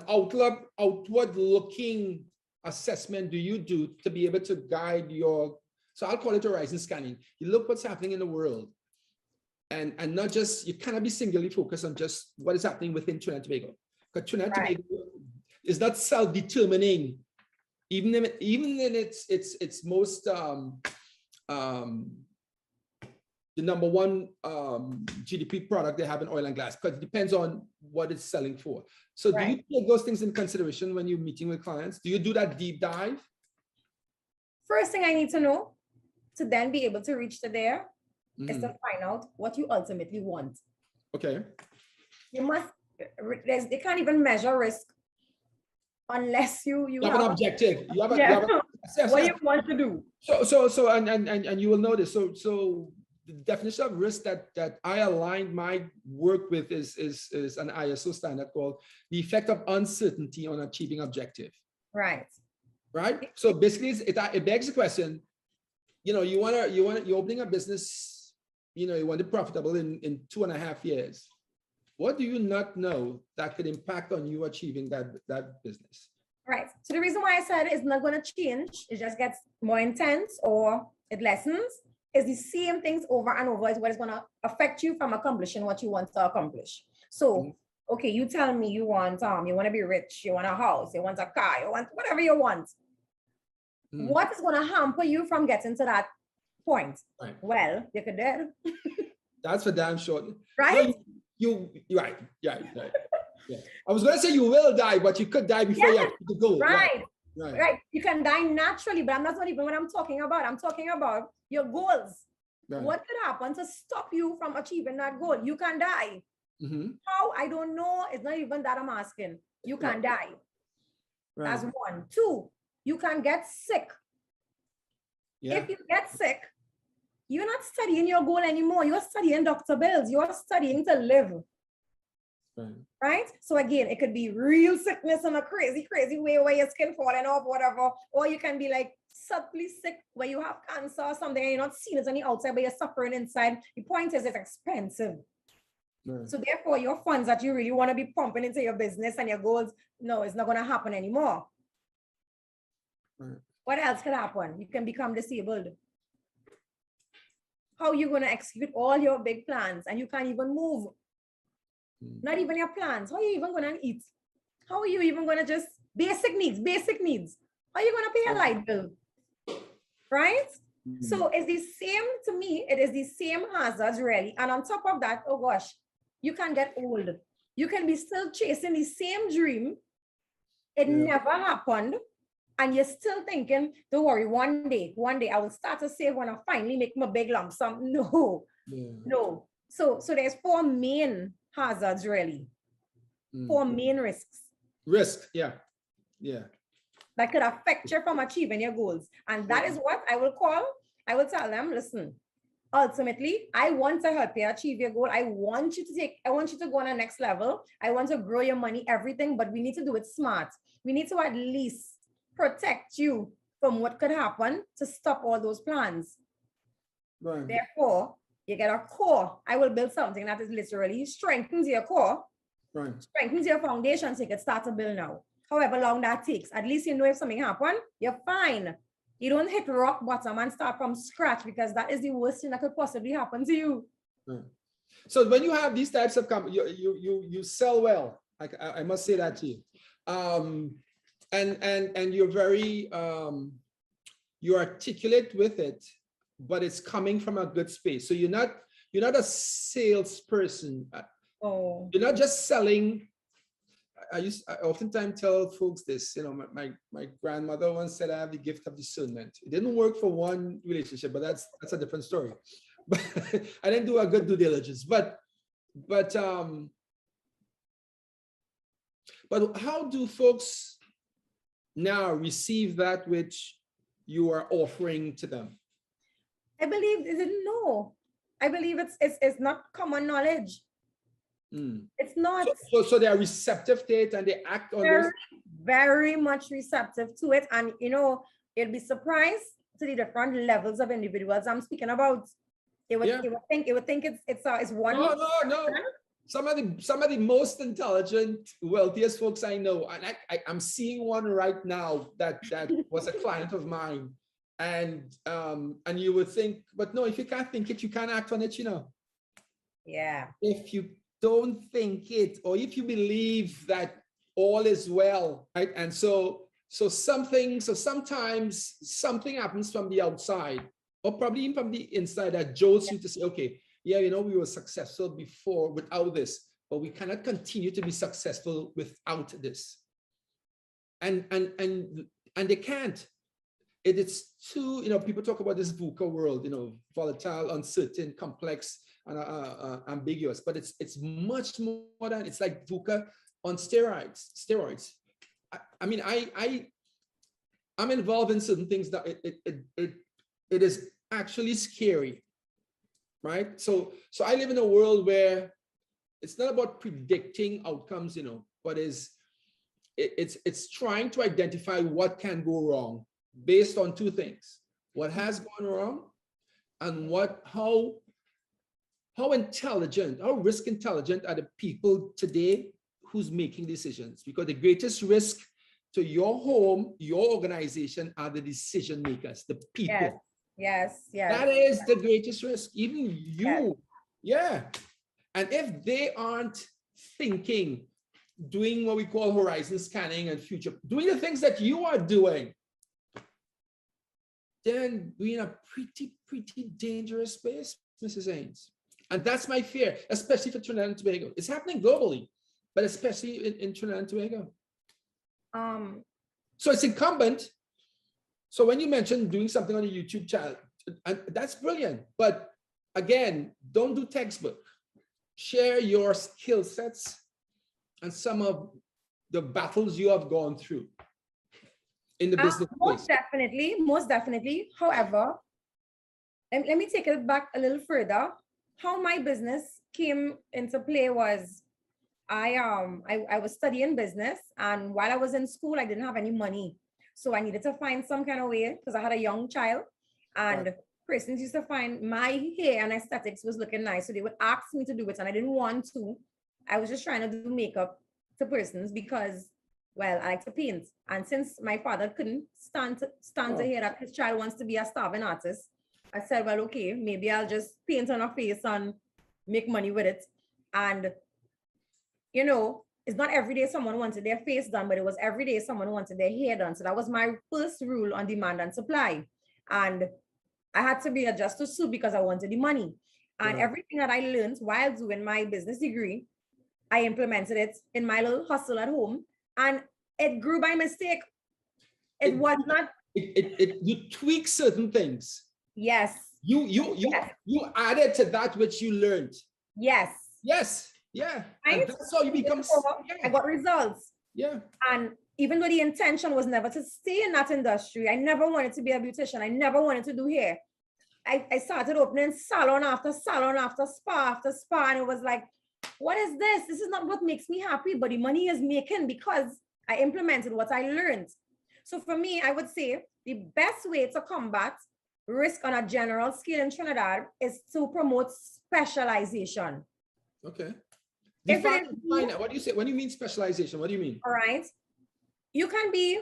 outward looking assessment do you do to be able to guide your, so I'll call it horizon scanning. You look what's happening in the world, and not just, you cannot be singularly focused on just what is happening within Trinidad and Tobago, because Trinidad and Tobago is not self-determining, even in its most the number one GDP product they have in oil and gas, because it depends on what it's selling for. So do you take those things in consideration when you're meeting with clients? Do you do that deep dive? First thing I need to know to then be able to reach to there is to find out what you ultimately want. Okay. You must, they can't even measure risk unless you have an objective. You have what you want to do. So and you will notice. So the definition of risk that I aligned my work with is an ISO standard called the effect of uncertainty on achieving objective. Right. So basically, it begs the question. You're opening a business. You want it profitable in 2.5 years. What do you not know that could impact on you achieving that business? Right. So the reason why I said it's not going to change, it just gets more intense or it lessens, is the same things over and over is what is going to affect you from accomplishing what you want to accomplish. So, okay, you tell me you want to be rich, you want a house, you want a car, you want whatever you want. What is going to hamper you from getting to that point? Right. Well, you could do. That's for damn sure. Right? No, right. Yeah. I was going to say you will die, but you could die before you actually go. Right. You can die naturally, but that's not even what I'm talking about. I'm talking about your goals. Right. What could happen to stop you from achieving that goal? You can die. How? I don't know. It's not even that I'm asking. You can die. Right. That's one. Two, you can get sick. Yeah. If you get sick, you're not studying your goal anymore. You're studying Dr. Bills. You're studying to live. Right? So again, it could be real sickness in a crazy way where your skin falling off, whatever. Or you can be like subtly sick where you have cancer or something and you're not seeing it on the outside, but you're suffering inside. The point is it's expensive. So therefore, your funds that you really want to be pumping into your business and your goals, no, it's not going to happen anymore. What else could happen? You can become disabled. How are you going to execute all your big plans and you can't even move? Not even your plans. How are you even going to eat? How are you even going to just basic needs? How are you going to pay a light bill? Right? So it's the same to me. It is the same hazards really. And on top of that, oh gosh, you can get old. You can be still chasing the same dream. It never happened. And you're still thinking, don't worry, one day I will start to save when I finally make my big lump sum. No. So there's 4 main hazards really. 4 main risks. That could affect you from achieving your goals. And that is what I will tell them, listen, ultimately, I want to help you achieve your goal. I want you to go on the next level. I want to grow your money, everything, but we need to do it smart. We need to at least protect you from what could happen to stop all those plans. Therefore, you get a core. I will build something that is literally strengthens your core, strengthens your foundation so you can start to build now. However long that takes, at least you know if something happened, you're fine. You don't hit rock bottom and start from scratch because that is the worst thing that could possibly happen to you. So when you have these types of you sell well. I must say that to you. And you're very you're articulate with it, but it's coming from a good space. So you're not a salesperson. Oh, You're not just selling. I oftentimes tell folks this, my grandmother once said, I have the gift of discernment. It didn't work for one relationship, but that's a different story. But I didn't do a good due diligence. But how do folks now receive that which you are offering to them? I believe they didn't know. I believe it's not common knowledge. It's not. So they are receptive to it and they act on those. Very much receptive to it. And you'll be surprised to the different levels of individuals I'm speaking about. It would think it's one. No. Some of the most intelligent, wealthiest folks I know, and I'm seeing one right now that was a client of mine. And you would think, but no, if you can't think it, you can't act on it, Yeah. If you don't think it, or if you believe that all is well, right? And so sometimes something happens from the outside, or probably even from the inside, that jolts you to say, okay, yeah, we were successful before without this, but we cannot continue to be successful without this. And they can't. It's too, people talk about this VUCA world, volatile, uncertain, complex, and ambiguous, but it's much more than, it's like VUCA on steroids. I'm involved in certain things that it is actually scary, right? So I live in a world where it's not about predicting outcomes, but it's trying to identify what can go wrong based on two things: what has gone wrong, and how intelligent, how risk intelligent are the people today who's making decisions? Because the greatest risk to your home, your organization, are the decision makers, the people. Yes. That is the greatest risk. Even you. Yes. Yeah. And if they aren't thinking, doing what we call horizon scanning and future, doing the things that you are doing, then we're in a pretty dangerous space, Mrs. Haynes. And that's my fear, especially for Trinidad and Tobago. It's happening globally, but especially in Trinidad and Tobago. So it's incumbent. So when you mentioned doing something on a YouTube channel, and that's brilliant. But again, don't do textbook. Share your skill sets and some of the battles you have gone through in the business most place. Most definitely. However, let me take it back a little further. How my business came into play was I was studying business, and while I was in school, I didn't have any money. So I needed to find some kind of way, because I had a young child, and persons used to find my hair and aesthetics was looking nice. So they would ask me to do it, and I didn't want to. I was just trying to do makeup to persons because, well, I like to paint. And since my father couldn't stand to hear that his child wants to be a starving artist, I said, well, okay, maybe I'll just paint on her face and make money with it. And, it's not every day someone wanted their face done, but it was every day someone wanted their hair done. So that was my first rule on demand and supply. And I had to be adjust to suit because I wanted the money. And everything that I learned while doing my business degree, I implemented it in my little hustle at home, and it grew by mistake. It was not. You tweak certain things. Yes. You added to that which you learned. Yes. Yeah. Right? And that's how you become. I got results. Yeah. And even though the intention was never to stay in that industry, I never wanted to be a beautician. I never wanted to do hair. I started opening salon after salon, after spa after spa, and it was like, what is this? This is not what makes me happy, but the money is making because I implemented what I learned. So for me, I would say the best way to combat risk on a general scale in Trinidad is to promote specialization. Okay. Define what do you say? When you mean specialization, what do you mean? All right. You can be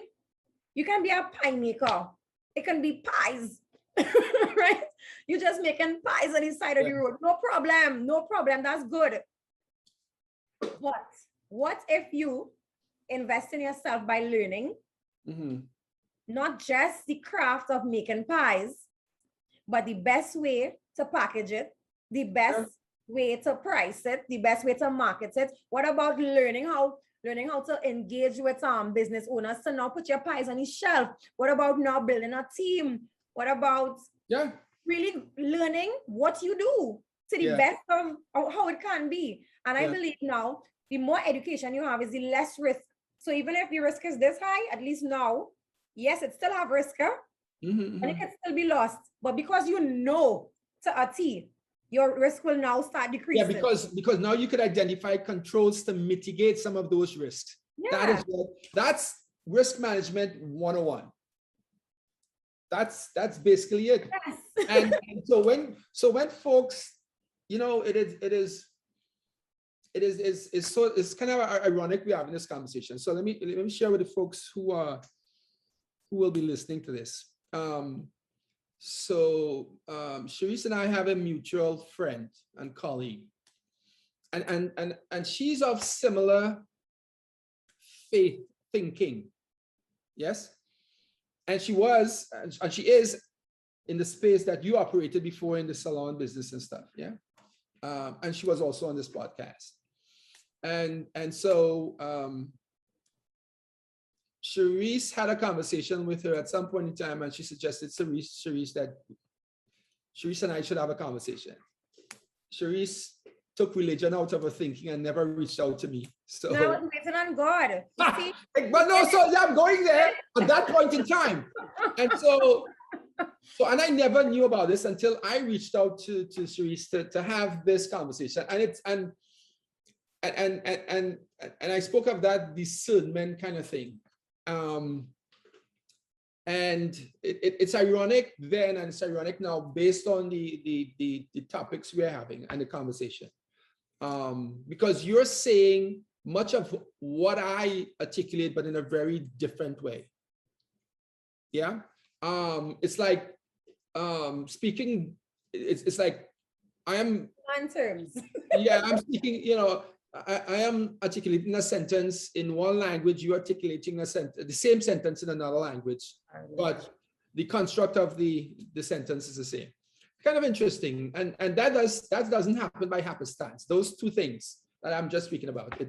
a pie maker. It can be pies. right? You're just making pies on the side of the road. No problem. No problem. That's good. But what if you invest in yourself by learning not just the craft of making pies, but the best way to package it, the best way to price it, the best way to market it? What about learning how to engage with business owners to now put your pies on the shelf? What about now building a team? What about really learning what you do to the best of how it can be? And I believe now, the more education you have is the less risk. So even if the risk is this high, at least now, yes, it still have risk, and it can still be lost. But because you know to a T, your risk will now start decreasing. Yeah, because now you could identify controls to mitigate some of those risks. Yeah. That's risk management 101. That's basically it. Yes. And so when folks, you know, it's kind of ironic we're having this conversation. So let me share with the folks who will be listening to this. Cherisse and I have a mutual friend and colleague, and she's of similar faith thinking. Yes. And she is in the space that you operated before in the salon business and stuff. Yeah. And she was also on this podcast. And so Cherisse had a conversation with her at some point in time, and she suggested to Cherisse that Cherisse and I should have a conversation. Cherisse took religion out of her thinking and never reached out to me. So no, I was waiting on God. But no, so yeah, I'm going there at that point in time. And so and I never knew about this until I reached out to Cherisse to have this conversation. And I spoke of that discernment kind of thing. And it's ironic then, and it's ironic now based on the topics we're having and the conversation. Because you're saying much of what I articulate, but in a very different way. Yeah. It's like speaking, it's like I am on terms. Yeah, I'm speaking, you know, I am articulating a sentence in one language, you're articulating the same sentence in another language, but the construct of the sentence is the same. Kind of interesting. And that doesn't happen by happenstance. Those two things that I'm just speaking about.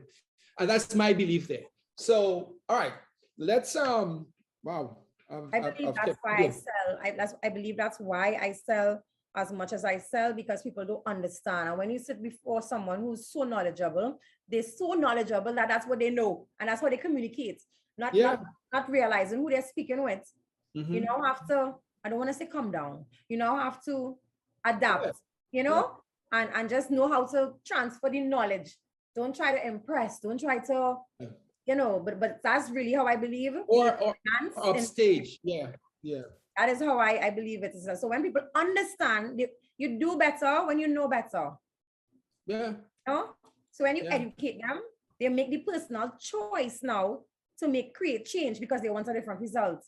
And that's my belief there. So, all right, let's wow. I believe that's why I sell. I believe that's why I sell as much as I sell, because people don't understand. And when you sit before someone who's so knowledgeable, they're so knowledgeable that that's what they know, and that's how they communicate. Not realizing who they're speaking with. You now have to, I don't want to say calm down. You now have to adapt, you know, and just know how to transfer the knowledge. Don't try to impress. Don't try to, you know, but that's really how I believe. Or upstage. Yeah. That is how I believe it is. So when people understand, you do better when you know better. Yeah. You know? So when you educate them, they make the personal choice now to create change because they want a different result.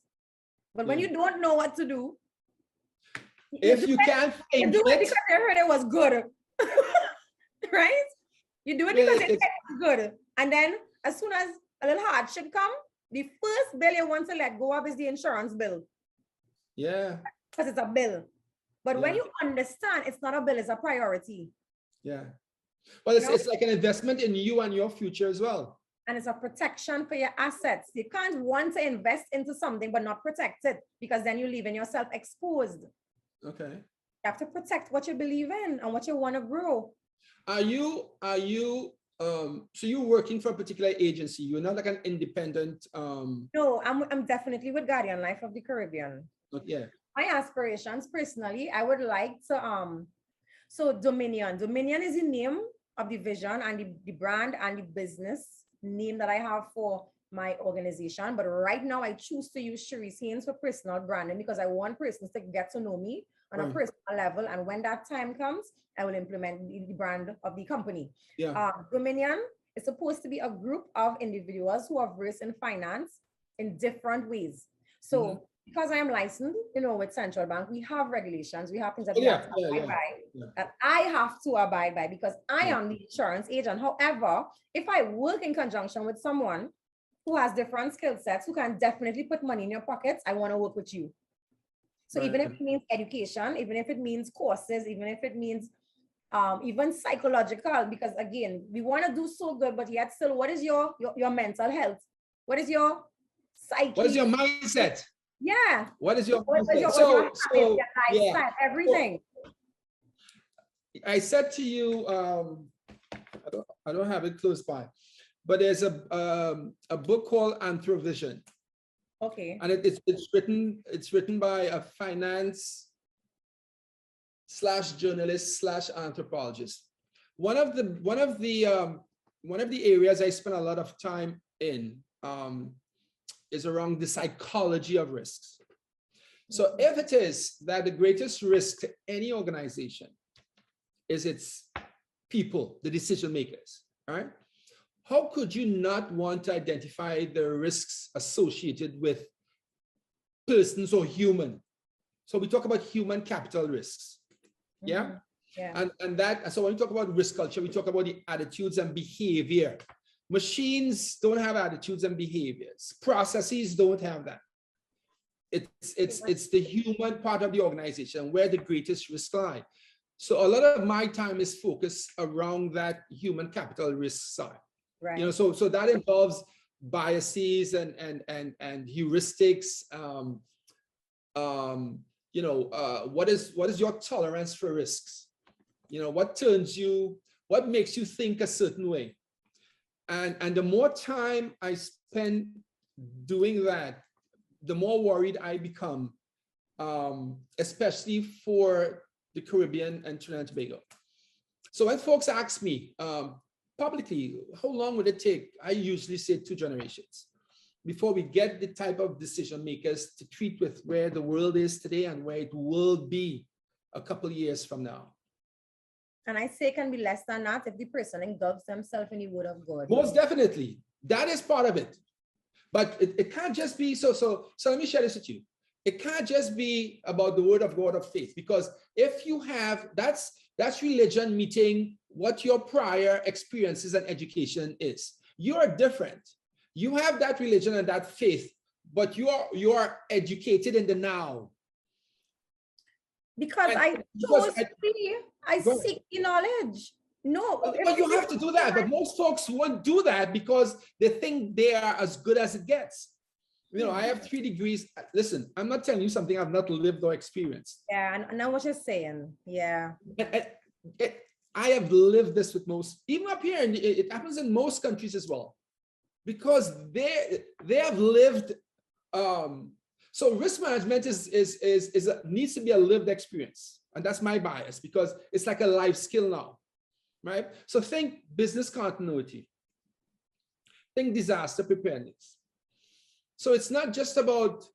But when you don't know what to do, if you can't you do it because they heard it was good. Right? You do it because they said it was good. And then as soon as a little hardship comes, the first bill you want to let go of is the insurance bill. Yeah. Because it's a bill. But when you understand it's not a bill, it's a priority. Yeah. Well, it's like an investment in you and your future as well. And it's a protection for your assets. You can't want to invest into something but not protect it, because then you're leaving yourself exposed. Okay. You have to protect what you believe in and what you want to grow. Are you so you're working for a particular agency? You're not like an independent No, I'm definitely with Guardian Life of the Caribbean. Yeah. My aspirations personally, I would like to so Dominion is the name of the vision and the brand and the business name that I have for my organization. But right now I choose to use Cherisse Haynes for personal branding because I want persons to get to know me on a personal level. And when that time comes, I will implement the brand of the company. Yeah. Dominion is supposed to be a group of individuals who are versed in finance in different ways. So because I am licensed, with central bank, we have regulations, we have things that we Yeah, have to abide by, yeah. that I have to abide by because I Yeah. am the insurance agent. However, if I work in conjunction with someone who has different skill sets, who can definitely put money in your pockets, I want to work with you. So even if it means education, even if it means courses, even if it means even psychological, because again, we want to do so good, but yet still, what is your mental health? What is your psyche? What is your mindset? Yeah. What is your what's mindset? your So lifestyle, yeah. everything. I said to you, I don't have it close by, but there's a book called Anthrovision. Okay. And it's written by a finance / journalist / anthropologist. One of the areas I spend a lot of time in is around the psychology of risks. So if it is that the greatest risk to any organization is its people, the decision makers, all right? How could you not want to identify the risks associated with persons or human? So we talk about human capital risks. Yeah. Yeah. And so when we talk about risk culture, we talk about the attitudes and behavior. Machines don't have attitudes and behaviors. Processes don't have that. It's the human part of the organization where the greatest risks lie. So a lot of my time is focused around that human capital risk side. Right. So that involves biases and heuristics. What is your tolerance for risks? What makes you think a certain way? And the more time I spend doing that, the more worried I become, especially for the Caribbean and Trinidad and Tobago. So when folks ask me publicly, how long would it take? I usually say 2 generations before we get the type of decision makers to treat with where the world is today and where it will be a couple of years from now. And I say it can be less than that if the person engulfs themselves in the word of God. Most definitely. That is part of it. But it can't just be, so let me share this with you. It can't just be about the word of God of faith, because if you have, that's religion meeting what your prior experiences and education is. You are different. You have that religion and that faith, but you are educated in the now. Because I seek the knowledge. No. But you have to do that. But most folks won't do that because they think they are as good as it gets. I have 3 degrees. Listen, I'm not telling you something I've not lived or experienced. Yeah, I know what you're saying. Yeah. I have lived this with most, even up here, and it happens in most countries as well, because they have lived. So risk management needs to be a lived experience, and that's my bias because it's like a life skill now, right? So think business continuity, think disaster preparedness. So it's not just about.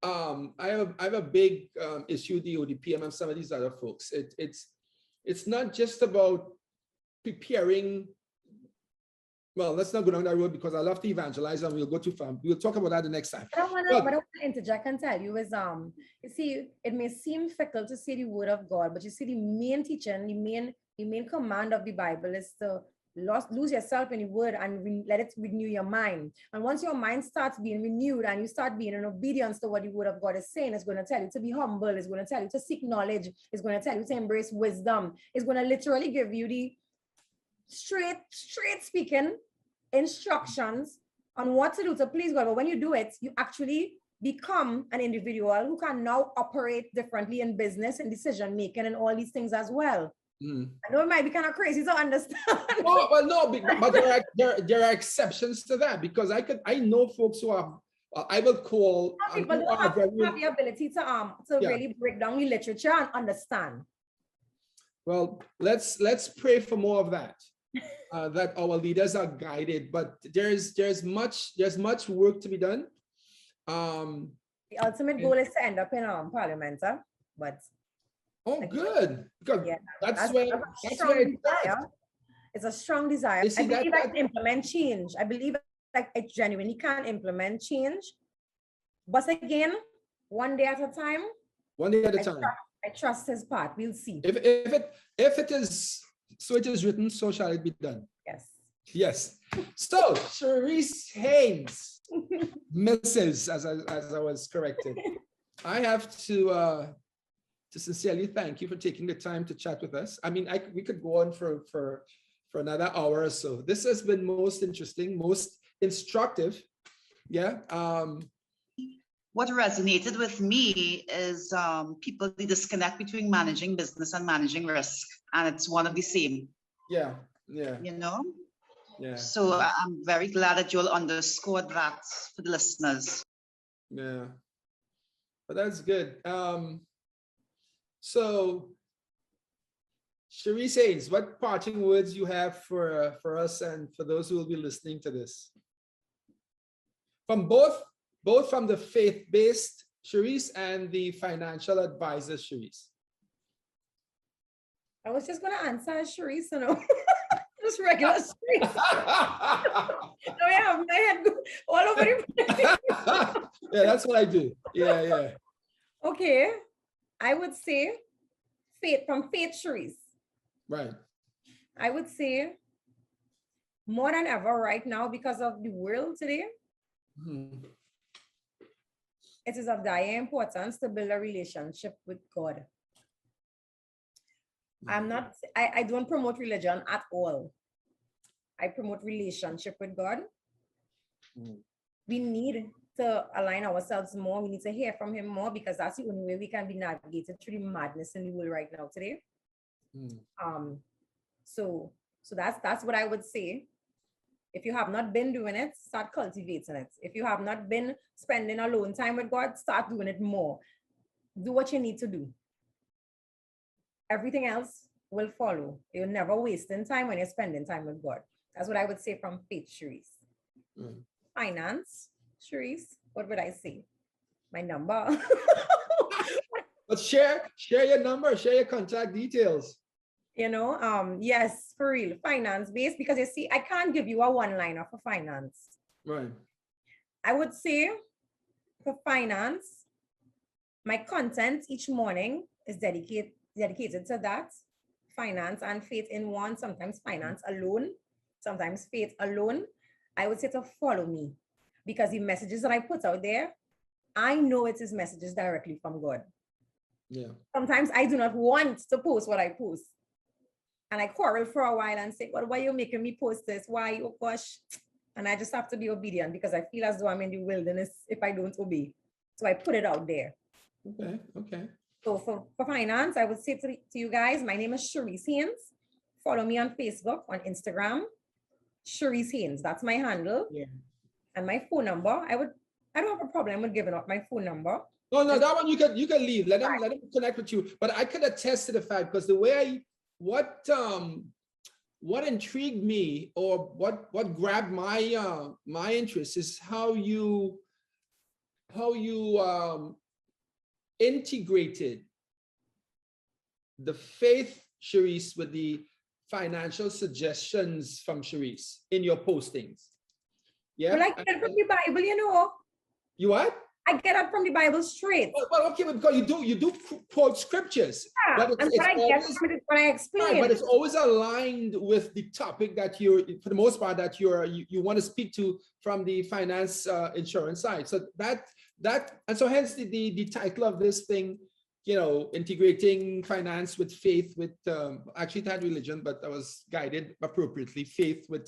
I have a big issue with the ODPM and some of these other folks. It's not just about preparing. Well, let's not go down that road because I love to evangelize and we'll go too far. We'll talk about that the next time. What I want to interject and tell you is, you see, it may seem fickle to say the word of God, but you see, the main teaching, the main command of the Bible is to lose yourself in the word and let it renew your mind. And once your mind starts being renewed and you start being in obedience to what the word of God is saying, it's going to tell you to be humble. It's going to tell you to seek knowledge. It's going to tell you to embrace wisdom. It's going to literally give you the straight speaking instructions on what to do to please God. But when you do it, you actually become an individual who can now operate differently in business and decision making and all these things as well. I know it might be kind of crazy to understand. Oh, well, no, but there are exceptions to that, because I know folks who are, I will call. People don't have the ability to really break down the literature and understand. Well, let's pray for more of that. That our leaders are guided, but there's much work to be done. The ultimate goal is to end up in Parliament, but. Oh, good. Because yeah, that's where it's a strong desire. I believe I can implement change. I believe like it genuinely can implement change. But again, One day at a time. One day at a time. I trust his part. We'll see. If it is so it is written, so shall it be done. Yes. Yes. So Cherisse Haynes, Mrs. as I was corrected. I have to sincerely thank you for taking the time to chat with us. I mean, we could go on for another hour or so. This has been most interesting, most instructive. Yeah. What resonated with me is people, the disconnect between managing business and managing risk, and it's one of the same. Yeah, yeah. You know? Yeah. So I'm very glad that you'll underscore that for the listeners. Yeah. But that's good. So, Cherisse Haynes, what parting words you have for us and for those who will be listening to this? From both from the faith-based Cherisse and the financial advisor Cherisse. I was just gonna answer Cherisse, you know. Just regular Cherisse. No, I have my head all over the place. Yeah, that's what I do. Yeah, yeah. Okay. I would say faith from Faith Cherisse. Right. I would say more than ever right now, because of the world today, it is of dire importance to build a relationship with God. I don't promote religion at all. I promote relationship with God. We need to align ourselves more. We need to hear from him more, because that's the only way we can be navigated through the madness in the world right now today. So that's what I would say. If you have not been doing it, start cultivating it. If you have not been spending alone time with God, start doing it more. Do what you need to do. Everything else will follow. You're never wasting time when you're spending time with God. That's what I would say from Faith Cherisse. Finance, Cherisse, what would I say? My number. But share your number, share your contact details. You know, yes, for real, finance based, because you see, I can't give you a one-liner for finance. Right. I would say for finance, my content each morning is dedicated to that. Finance and faith in one, sometimes finance alone, sometimes faith alone. I would say to follow me, because the messages that I put out there, I know it is messages directly from God. Yeah. Sometimes I do not want to post what I post. And I quarrel for a while and say, well, why are you making me post this? Why? Oh gosh. And I just have to be obedient, because I feel as though I'm in the wilderness if I don't obey. So I put it out there. Okay, okay. So for finance, I would say to you guys, my name is Cherisse Haynes. Follow me on Facebook, on Instagram, Cherisse Haynes. That's my handle. Yeah. And my phone number, I don't have a problem with giving up my phone number. No, that one you can leave. Let them connect with you. But I could attest to the fact, because the way what intrigued me, or what grabbed my interest, is how you integrated the faith Cherisse with the financial suggestions from Cherisse in your postings. Yeah. Well, I get it from the Bible, you know. You what? I get it from the Bible straight. Well, okay, because you do quote scriptures. Yeah, but and what I get from it, what I explain. Right, but it's always aligned with the topic that for the most part, that you want to speak to from the finance insurance side. So and so hence the title of this thing, you know, integrating finance with faith, with actually it had religion, but I was guided appropriately, faith with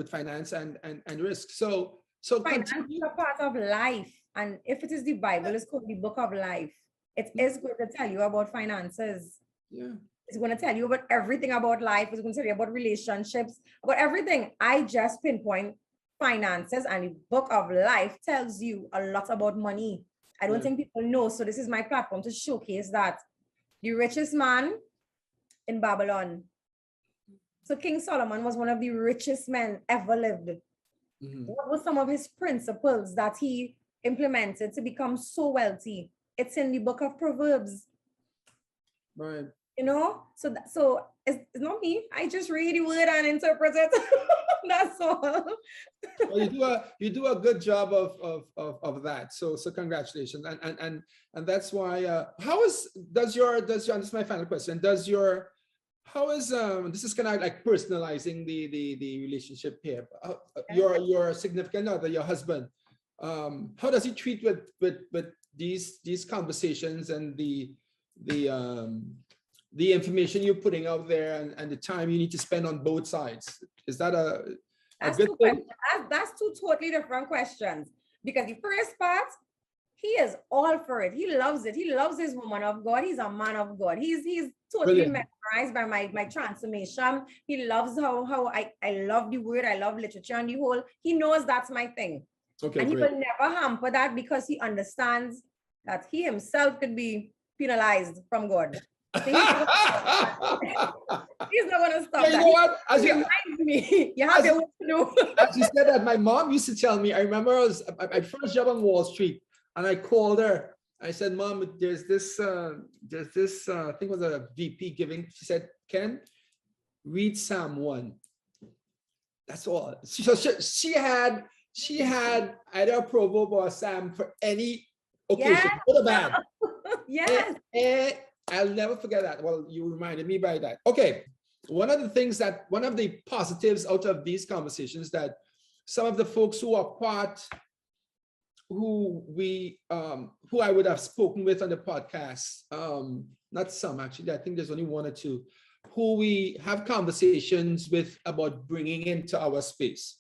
finance and risk. So finance is a part of life, and if it is the Bible, it's called the book of life. It is going to tell you about finances. Yeah, it's going to tell you about everything about life. It's going to tell you about relationships, about everything. I just pinpoint finances, and the book of life tells you a lot about money. I don't think people know. So this is my platform to showcase that. The richest man in Babylon. So King Solomon was one of the richest men ever lived. What were some of his principles that he implemented to become so wealthy? It's in the book of Proverbs. Right. You know, so it's not me. I just read the word and interpret it. That's all. Well, you do a good job of that. So congratulations. And that's why this is my final question. This is kind of like personalizing the relationship here. Your significant other, your husband, how does he treat with these conversations and the information you're putting out there and the time you need to spend on both sides? Is that a good thing? That's two totally different questions. Because the first part, he is all for it. He loves it. He loves his woman of God. He's a man of God. He's totally Brilliant. mesmerized by my transformation. He loves how I love the word. I love literature and the whole. He knows that's my thing. Okay, And he great. will never hamper that because he understands that he himself could be penalized from God. So he's not going to stop Yeah, you that. know what? He reminds me, you have your work to do. As you said that, my mom used to tell me, I remember I was at my first job on Wall Street, and I called her. I said, Mom, there's this I think it was a VP giving. She said, Ken, read Psalm 1. That's all. She had either a proverb or a psalm for any occasion, Yes. good or bad. Yes. And I'll never forget that. Well, you reminded me by that. Okay. One of the positives out of these conversations that some of the folks who are who I would have spoken with on the podcast, not some actually, I think there's only one or two, who we have conversations with about bringing into our space.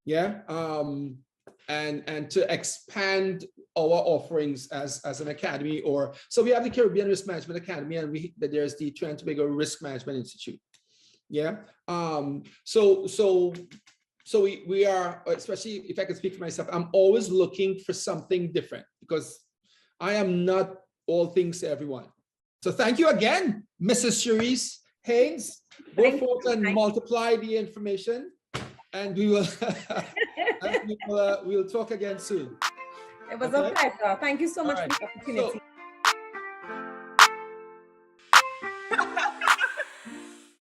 Yeah. And to expand our offerings as an academy, so we have the Caribbean Risk Management Academy, and there's the Trinidad and Tobago Risk Management Institute. Yeah. So we are, especially if I can speak for myself, I'm always looking for something different because I am not all things to everyone. So thank you again, Mrs. Cherisse Haynes. Go forth and multiply the information, and we will we'll talk again soon. It was a pleasure. Thank you so much All right. for the opportunity.